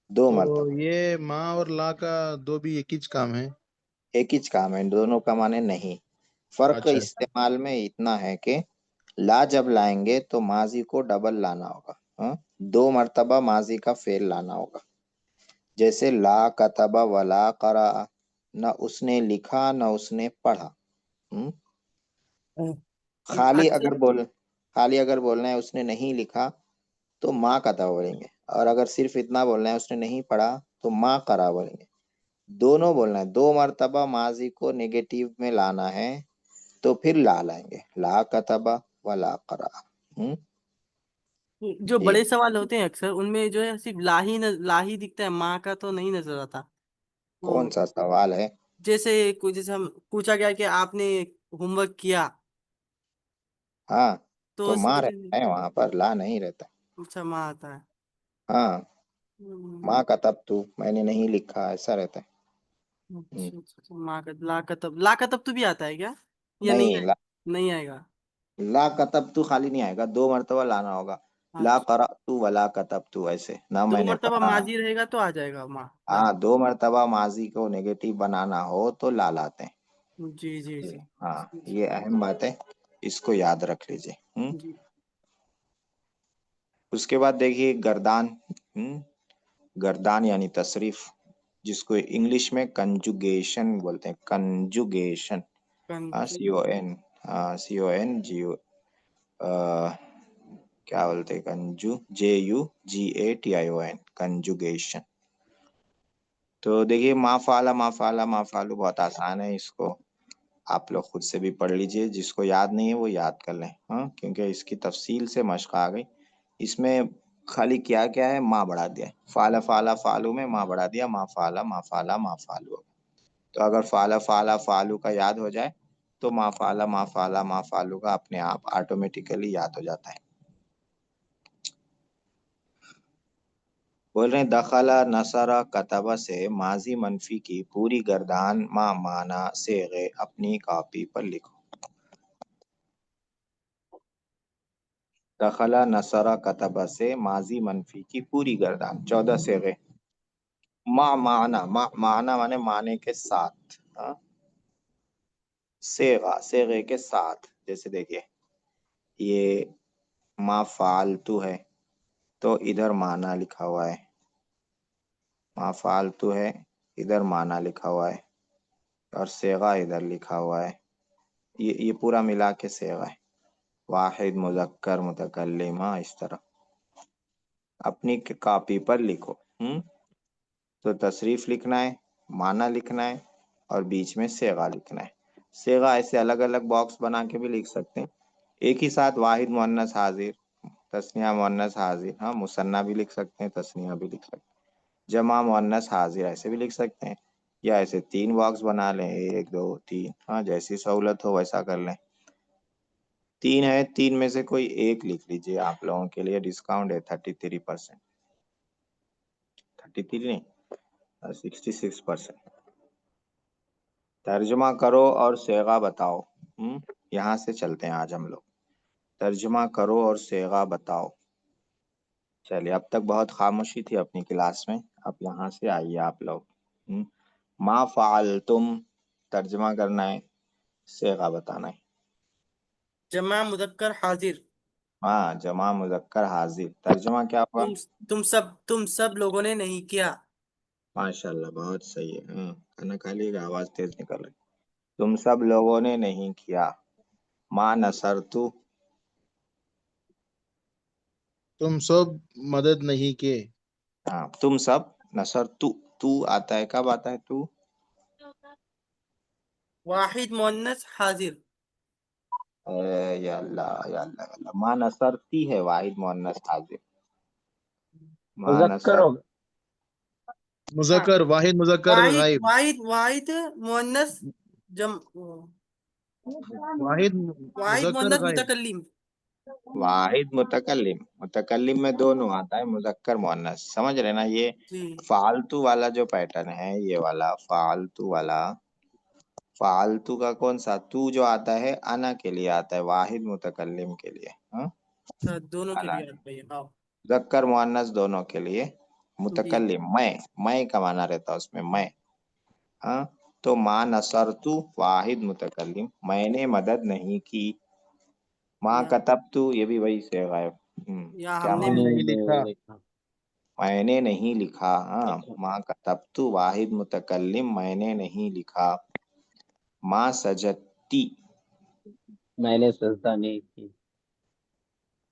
2 مرتبہ۔ یہ ماں اور لا کا دو بھی ایک ہی کام ہے؟ ایک ہی کام ہے، دونوں کا معنی نہیں۔ فرق اچھا، استعمال میں اتنا ہے کہ لا جب لائیں گے تو ماضی کو ڈبل لانا ہوگا، 2 مرتبہ ماضی کا فعل لانا ہوگا۔ جیسے لا کتب ولا قرأ، نہ اس نے لکھا نہ اس نے پڑھا. اچھا خالی اگر بولنا ہے اس نے نہیں لکھا تو ما قطع بولیں گے، اور اگر صرف اتنا بولنا ہے اس نے نہیں پڑھا تو ما قرأ بولیں گے. دونوں بولنا ہے، 2 مرتبہ ماضی کو نیگیٹو میں لانا ہے تو پھر لا لائیں گے، لا کتبہ ولا قرأ. جو ٹھیک. بڑے سوال ہوتے ہیں اکثر ان میں جو ہے صرف لا ہی دکھتا ہے، ماں کا تو نہیں نظر آتا. وہ کون سا سوال ہے؟ جیسے ہم پوچھا گیا کہ آپ نے ہوم ورک کیا ہاں تو تو اس ما میں رہتا ہے وہاں پر، لا نہیں رہتا. اچھا ماں آتا ہے. ہاں ما ہم، کتبت، میں نے نہیں لکھا، ایسا رہتا ہے. اچھا اچھا، لا کتب تو بھی آتا ہے کیا یا نہیں نہیں آئے؟ لا نہیں آئے گا. لا کتبت خالی نہیں آئے گا، 2 مرتبہ لانا ہوگا. لا اچھا قرأت ولا کتبت، ایسے نہ 2 میں نے مرتبہ پڑھا. ماضی رہے گا تو آ جائے گا ماں لا. ہاں 2 مرتبہ ماضی کو نیگیٹو بنانا ہو تو لا لاتے ہیں. جی جی جی ہاں یہ اہم بات ہے، اس کو یاد رکھ لیجئے. جی. اس کے بعد دیکھیے گردان. گردان یعنی تصریف، جس کو انگلش میں کنجوگیشن بولتے ہیں. کنجوگیشن، CONGU، کیا بولتے ہیں، JUGATION، کنجوگیشن. تو دیکھیے ما فعل بہت آسان ہے، اس کو آپ لوگ خود سے بھی پڑھ لیجئے، جس کو یاد نہیں ہے وہ یاد کر لیں. کیونکہ اس کی تفصیل سے مشق آ گئی. اس میں خالی کیا ہے، ما بڑھا دیا. فعلو میں ما بڑھا دیا، ما فعلو. تو اگر فعلو کا یاد ہو جائے تو ما فعلو کا اپنے آپ آٹومیٹیکلی یاد ہو جاتا ہے. بول رہے ہیں دخل نصر کتبہ سے ماضی منفی کی پوری گردان ما معنی صیغے اپنی کاپی پر لکھو. دخل نصر کتبہ سے ماضی منفی کی پوری گردان 14 صیغے. ما معنی معنی کے ساتھ. صیغے کے ساتھ، جیسے دیکھیے یہ ما فعلتو ہے تو ادھر معنی لکھا ہوا ہے. ما فعلتو ہے، ادھر معنی لکھا ہوا ہے، اور صیغہ ادھر لکھا ہوا ہے. یہ پورا ملا کے صیغہ ہے. واحد مذکر متکلمہ، اس طرح اپنی کاپی پر لکھو. تو تصریف لکھنا ہے، معنی لکھنا ہے، اور بیچ میں صیغہ لکھنا ہے. صیغہ ایسے الگ الگ باکس بنا کے بھی لکھ سکتے ہیں ایک ہی ساتھ. واحد مؤنث حاضر، تثنیہ مؤنث حاضر، مثنیٰ بھی لکھ سکتے ہیں، تثنیہ بھی لکھ سکتے ہیں، جمع مؤنث حاضر ایسے بھی لکھ سکتے ہیں. یا ایسے 3 باکس بنا لیں، 1 2 3، جیسی سہولت ہو ویسا کر لیں. 3 ہے، 3 میں سے کوئی ایک لکھ لیجئے، آپ لوگوں کے لیے ڈسکاؤنٹ ہے 33%. 33 نہیں، 66%. ترجمہ کرو اور صیغہ بتاؤ. یہاں سے چلتے ہیں آج ہم لوگ. ترجمہ کرو اور صیغہ بتاؤ. چلیے اب تک بہت خاموشی تھی اپنی کلاس میں، اب یہاں سے آئیے آپ لوگ. ما فعلتم ترجمہ کرنا ہے، صیغہ بتانا ہے. جمع مذکر حاضر. جمع مذکر حاضر، ترجمہ کیا ہوگا؟ تم سب لوگوں نے نہیں کیا. ماشاءاللہ بہت صحیح ہے. کھانا کھا لیے گا، آواز تیز نکل رہی. تم سب لوگوں نے نہیں کیا. ما نصرتو، تم سب مدد نہیں کیے. تم سب. نصرتو، تو آتا ہے، کب آتا ہے تو؟ واحد مؤنث حاضر. یا اللہ یا اللہ یا اللہ. ما نصرتی ہے واحد مؤنث حاضر. ما مذکر نصر، ہوگا. مذکر، واحد مذکر غائب. واحد مؤنث واحد واحد مذکر مؤنث غائب. متکلم. واحد متکلم میں دونوں آتا ہے، مذکر مؤنث. سمجھ رہے نا؟ یہ جی فالتو والا جو پیٹرن ہے، یہ والا فالتو والا، فالتو کا کون سا؟ تو جو آتا ہے انا کے لیے آتا ہے، واحد متکلم کے لیے. دونوں کے لیے آتا ہے. مذکر مؤنث دونوں کے لیے. جی متکلم میں کا معنی رہتا ہے اس میں، میں. تو ما نصرتو واحد متکلم، میں نے مدد نہیں کی. ما کتبتو، یہ بھی وہی صیغہ ہے. یا کیا ہم نے ہم معنی؟ نہیں لکھا. میں نے نہیں لکھا. ہاں ما کتبتو واحد متکلم میں نے نہیں لکھا. ما سجدتی میں نے سجدہ نہیں کی.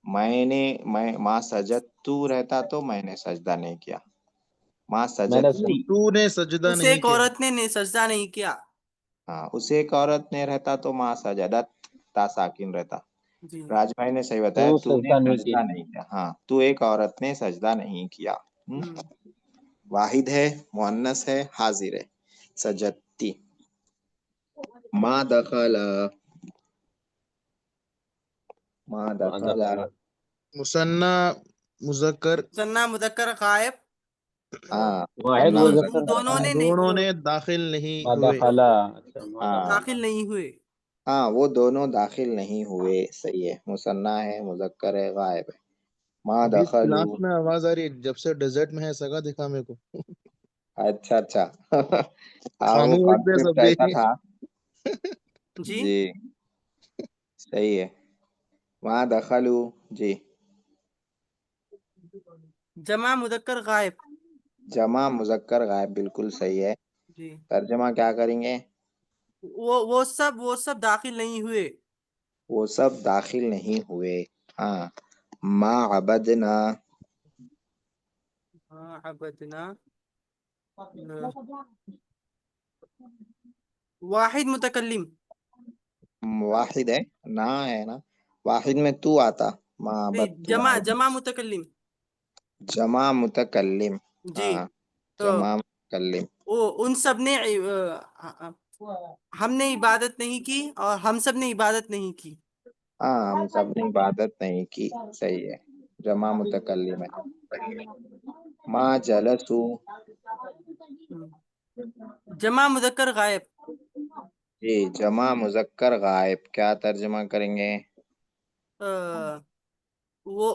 میں ما سجدتو رہتا تو میں نے سجدہ نہیں کیا. ما میں نے سجدتی تو نے سجدہ اسے نہیں ایک کیا. عورت نے سجدہ نہیں کیا. ہاں اسے ایک عورت نے رہتا تو ما سجدت تا ساکن رہتا. جی راج بھائی نے صحیح بتایا. تو تو نے سجدہ نہیں سجدہ کیا. نہیں کیا. ہاں تو ایک عورت نے سجدہ نہیں کیا. ہم، واحد ہے، مؤنث ہے، حاضر ہے. سجدتی. ما دخل ما دخل مثنى مذکر مثنیٰ مذکر غائب. ہاں واحد ثنا ان مذکر دونوں نے دونوں نے داخل نہیں ما ہوئے. دخل. اچھا ما ہاں دخل. داخل نہیں ہوئے. ہاں وہ دونوں داخل نہیں ہوئے. صحیح ہے. مثنیٰ ہے، مذکر ہے، غائب ہے. ما ابھی دخلوا. کلاس میں آواز آ رہی ہے جب سے ڈیزرٹ میں ہے سگا دکھا میرے کو. اچھا اچھا. ہاں وہ خاموش تھے کانسیپٹ سب بھی. ایسا تھا. جی جی صحیح ہے. وہاں دخلوا. جی جمع مذکر غائب. جمع مذکر غائب بالکل صحیح ہے. جی ترجمہ کیا کریں گے؟ وہ سب داخل نہیں ہوئے. وہ سب داخل نہیں ہوئے. ہاں ما عبدنا. ہاں عبدنا. واحد متکلم. واحد ہے نا، ہے نا. واحد میں تو آتا. ما نہیں، عبدت واحد. جمع متکلم. جمع متکلم. جی ہاں تو جمع متکلم. ان سب نے ہم نے عبادت نہیں کی اور ہم سب نے عبادت نہیں کی. ہاں ہم سب نے عبادت نہیں کی. صحیح ہے. جمع متکلم ہے. صحیح ہے. ما جلسو. جمع مذکر غائب. جی جمع مذکر غائب کیا ترجمہ کریں گے؟ وہ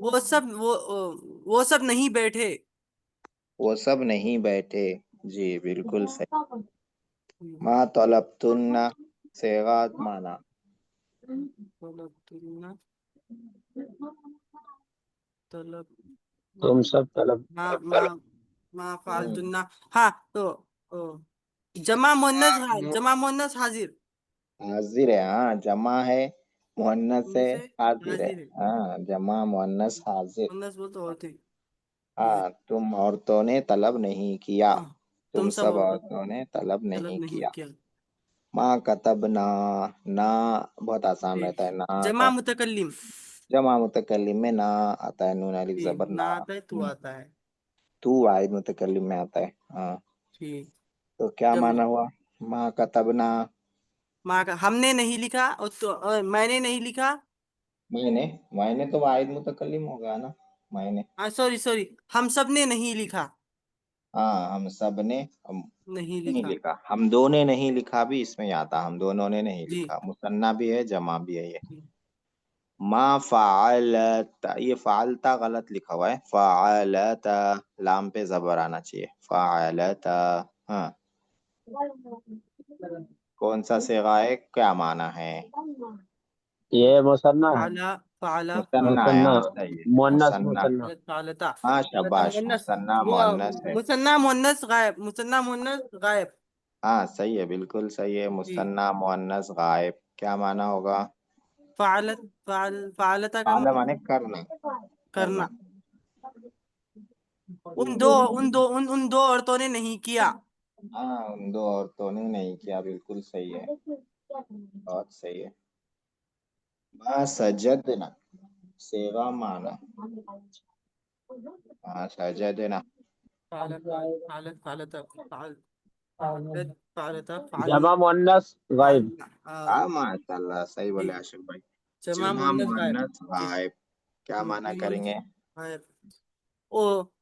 وہ سب نہیں بیٹھے. وہ سب نہیں بیٹھے. جی بالکل صحیح. ما طلبتن صیغات مانا. طلب تم سب طلب. ما فعلتنا. ہاں تو جمع مؤنث حاضر. حاضر ہے. ہاں جمع ہے، مؤنث ہے، سے حاضر ہے. حاضر ہے. ہاں جمع مؤنث حاضر. مؤنث بول تو عورتیں. ہاں تم عورتوں نے طلب نہیں کیا. ہاں، تم سب عورتیں عورتوں نے طلب نہیں کیا. کیا. ما کتبنا. نا بہت آسان جی. رہتا ہے. نا جمع کا متکلم. جمع متکلم میں نا آتا ہے. نون الف جی، زبر نہ نا. آتا ہے تو آتا ہے. تو واحد متکلم میں آتا ہے. ہاں جی. تو کیا جب مانا ہوا؟ ما کتبنا. ہم نے نہیں لکھا اور میں نے نہیں لکھا. میں نے تو واحد متکلم ہوگا نا. میں نے. سوری ہم سب نے نہیں لکھا. ہاں ہم سب نے نہیں نہیں لکھا. لکھا. ہم دو نے نہیں لکھا بھی اس میں آتا. ہم دونوں نے نہیں جی. لکھا. مثنیٰ بھی ہے، جمع بھی ہے. یہ جی. ما فعلت. یہ فعلتا غلط لکھا ہوا ہے. فعلت لام پہ زبر آنا چاہیے. فعلت. ہاں کون سا صیغہ ہے؟ کیا معنی ہے؟ یہ مثنیٰ ہے. فعلا مثنیٰ ہے. مثنیٰ ہاں صحیح ہے. مؤنث مثنیٰ. مثنیٰ. فعلتا. ہاں شاباش. مؤنث. مثنیٰ وہ مؤنث ہے. مثنیٰ مؤنث غائب. مثنیٰ مؤنث غائب. ہاں صحیح ہے، بالکل صحیح ہے. جی. مثنیٰ مؤنث غائب کیا معنی ہوگا؟ فعلتا کا فعل معنی مانے کرنا. کرنا. ان دو عورتوں نے نہیں کیا. ہاں ان دو عورتوں نے نہیں کیا. بالکل صحیح ہے. بہت صحیح ہے. ما سجدنا صیغہ معنی. ما سجدنا. جمع مؤنث غائب. ہاں ماشاء اللہ صحیح بولے عاشق بھائی. جمع جمع مؤنث غائب. مؤنث غائب کیا معنی کریں گے؟ غائب.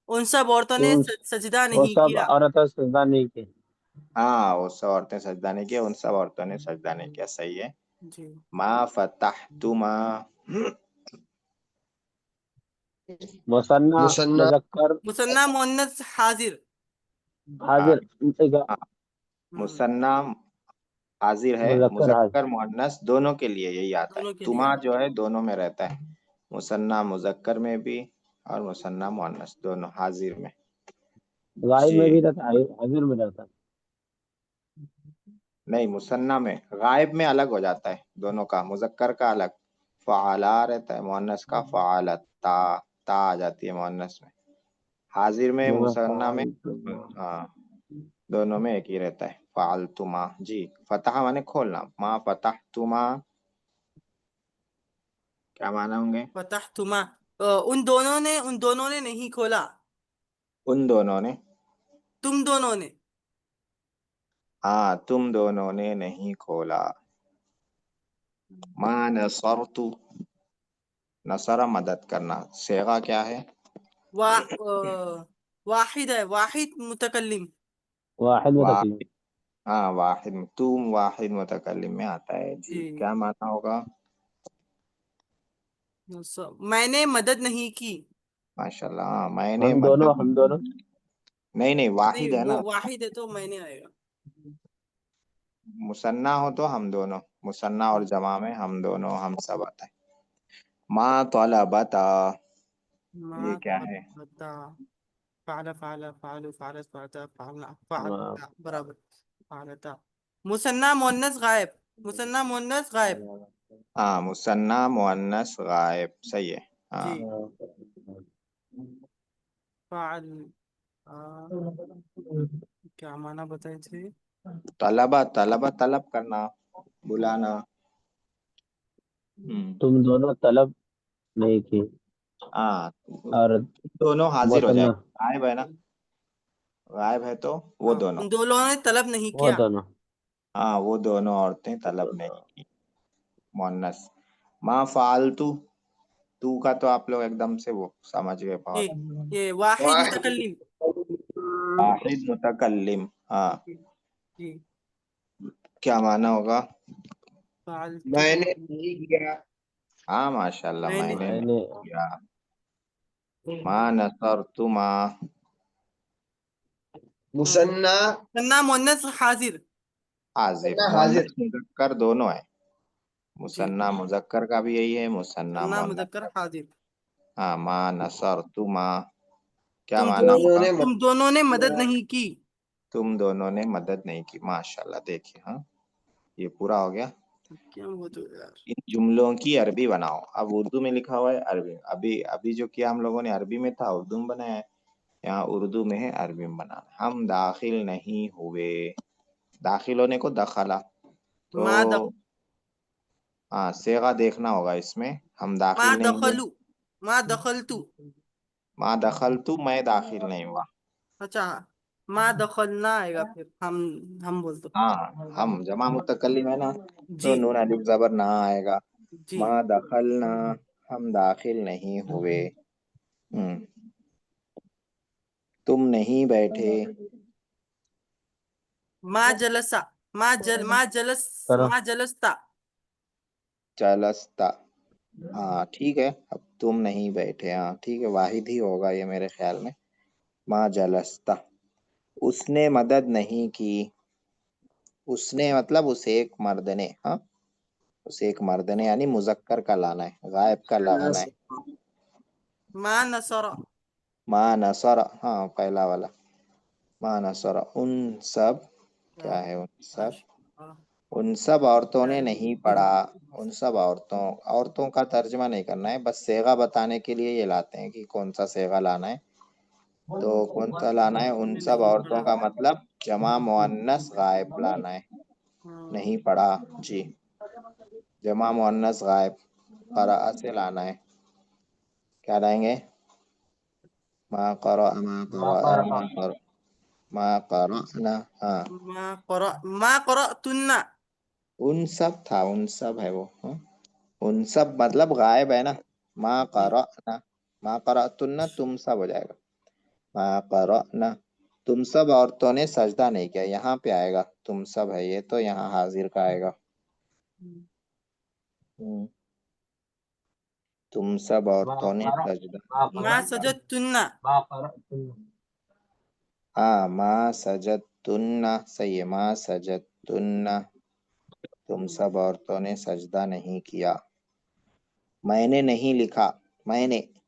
ان سب عورتوں نے سجدہ وہ نہیں سب کیا. عورتیں سجدہ نہیں کی. ہاں وہ سب عورتیں سجدہ نہیں کیا. ان سب عورتوں نے سجدہ نہیں کیا. صحیح ہے. جی. ما فتحتما. مثنیٰ مذکر مثنیٰ مؤنث حاضر. حاضر. مثنیٰ حاضر ہے، مذکر حاضر. مذکر مؤنث دونوں کے لیے یہی آتا ہے. دونوں کے لیے. تما جو ہے دونوں میں رہتا ہے. مثنیٰ مذکر میں بھی اور مثنیٰ مؤنث دونوں حاضر میں. غائب جی میں بھی رہتا ہے، حاضر میں رہتا ہے. نہیں، مثنیٰ میں. غائب میں الگ ہو جاتا ہے دونوں کا، مذکر کا الگ فعلا رہتا ہے، مؤنث کا فعالت تا آ جاتی ہے مؤنث میں. حاضر میں مثنیٰ میں ہاں دونوں میں ایک ہی رہتا ہے فعلتما. جی فتح مانے کھولنا، ما فتحتما کیا معنی ہوں گے؟ فتحتما ان دونوں نے نہیں کھولا، ان دونوں نے. تم دونوں نے. ہاں تم دونوں نے نہیں کھولا. ما نصرت، نصر مدد کرنا. صیغہ کیا ہے؟ واحد ہے، واحد متکلم. واحد واحد. متکلم. ہاں واحد، تم واحد متکلم میں آتا ہے. جی جی کیا معنی ہوگا؟ میں نے مدد نہیں کی. ماشاء اللہ. ہاں میں نے ہم دونوں مدد نہیں واحد نہیں ہے وہ نا. واحد ہے تو میں نے آئے گا. مثنیٰ ہو تو ہم دونوں، مثنیٰ اور جمع میں ہم دونوں ہم سب آتا ہے. ما طلبتا ما یہ کیا ہے؟ بتا فعل فعل فعل فعلت فعلتا فعلنا فعلتا برابر فعلتا. مثنیٰ مؤنث غائب، مثنیٰ مؤنث غائب. ہاں مثنیٰ مؤنث غائب صحیح ہے. ہاں جی فعل کیا معنی بتائے تھے؟ طلبہ طلب کرنا، بلانا. تم دونوں طلب نہیں کی. ہاں اور دونوں حاضر ہو جائے مثنیٰ گا. غائب ہے نا، غائب ہے تو وہ دونوں. ان دونوں نے طلب نہیں وہ کیا. دونوں. ہاں وہ دونوں عورتیں طلب نہیں کی. مؤنث. ما فعلتو، تو کا تو آپ لوگ ایک دم سے وہ سمجھ گئے بہت. یہ واحد متکلم. واحد متکلم. ہاں جی کیا معنی ہوگا؟ فعلت میں نے نہیں کیا. ہاں ماشاء اللہ میں میں نے. نے میں نہیں کیا. ما نصرتما مثنیٰ مثنیٰ مؤنث حاضر. حاضر. حاضر. مؤنث مذکر دونوں ہے. جی مثنیٰ مذکر کا بھی یہی ہے، مثنیٰ مثنیٰ مؤنث. مذکر حاضر. ہاں ما نصرتما کیا تم معنی دونوں ہوگا؟ نے تم دونوں نے مدد نہیں کی. تم دونوں نے مدد نہیں کی. ماشاءاللہ. دیکھیے ہاں یہ پورا ہو گیا. کیا ہوا تو یار. ان جملوں کی عربی بناؤ. اب اردو میں لکھا ہوا ہے عربی. ابھی جو کیا ہم لوگوں نے عربی میں تھا اردو میں بنایا ہے. یہاں اردو میں ہے عربی میں بنانا. ہم داخل نہیں ہوئے. داخل ہونے کو دخلا تو ما ہاں صیغہ دیکھنا ہوگا اس میں. ہم ما داخل نہیں ہوئے. دخلو ما دخلتو. ما دخلتو میں داخل نہیں ہوا. اچھا ما دخلنا آئے گا پھر ہم بول دو. ہاں ہم جمع متکلم ہے نا تو جی نون الف زبر نہ آئے گا. جی ما دخلنا ہم داخل نہیں ہوئے. تم نہیں بیٹھے. ما جلسا ما کرو. جلستا. جلستا. ہاں ٹھیک ہے. اب تم نہیں بیٹھے. ہاں ٹھیک ہے، واحد ہی ہوگا یہ میرے خیال میں. ما جلستا. اس نے مدد نہیں کی. اس نے مطلب اس ایک مرد نے. ہاں اس ایک مرد نے یعنی مذکر کا لانا ہے، غائب کا لانا ہے. ما نصر. ما نصر ہاں پہلا والا. ما نصر ان سب کیا ہے؟ ان سب ان سب عورتوں نے نہیں پڑھا. ان سب عورتوں کا ترجمہ نہیں کرنا ہے، بس صیغہ بتانے کے لیے یہ لاتے ہیں کہ کون سا صیغہ لانا ہے. تو کون سا لانا ہے؟ ان سب عورتوں کا مطلب جمع مؤنث غائب لانا ہے. نہیں پڑھا. جی جمع مؤنث غائب قرأ سے لانا ہے. کیا لائیں گے؟ ما قرأ ما قرأنا. ہاں ما قرأتن. ان سب تھا، ان سب ہے وہ. ان سب مطلب غائب ہے نا. ما قرأنا ما قرأتن تم سب ہو جائے گا. ما قرأنا تم سب عورتوں نے سجدہ نہیں کیا. یہاں پہ آئے گا تم سب ہے یہ تو یہاں حاضر کا آئے گا. تم سب عورتوں نے سجدہ. ما سجدتن. ہاں ما سجدتن صحیح ہے. ما سجدتن تم سب عورتوں نے سجدہ نہیں کیا. میں نے نہیں لکھا. میں نے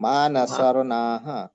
ما نصرناها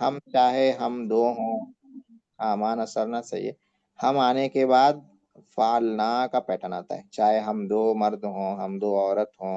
ہم چاہے ہم دو ہوں، ہاں ما نصرنا صحیح ہے، ہم آنے کے بعد فعلنا کا پیٹرن آتا ہے، چاہے ہم دو مرد ہوں، ہم دو عورت ہوں،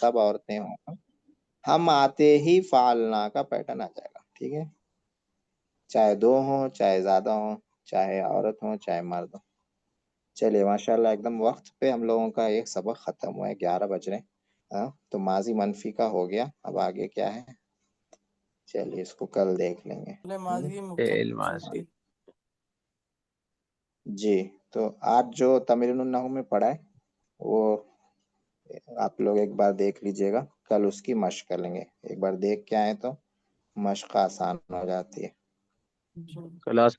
سب عورتیں ہوں، ہم آتے ہی فعلنا کا پیٹرن آ جائے گا، ٹھیک ہے، چاہے دو ہوں، چاہے زیادہ ہوں، چاہے عورت ہوں، چاہے مرد ہوں۔ چلیے ماشاءاللہ ایک دم وقت پہ ہم لوگوں کا ایک سبق ختم ہوا ہے، 11 بج رہے ہیں، ہاں تو ماضی منفی کا ہو گیا، اب آگے کیا ہے، چلیے اس کو کل دیکھ لیں گے۔ ماضی فعل مقصد ماضی جی تو آج جو تمرین النحو میں پڑھا ہے وہ آپ لوگ ایک بار دیکھ لیجئے گا، کل اس کی مشق کر لیں گے، ایک بار دیکھ کے آئے تو مشق آسان ہو جاتی ہے۔ کلاس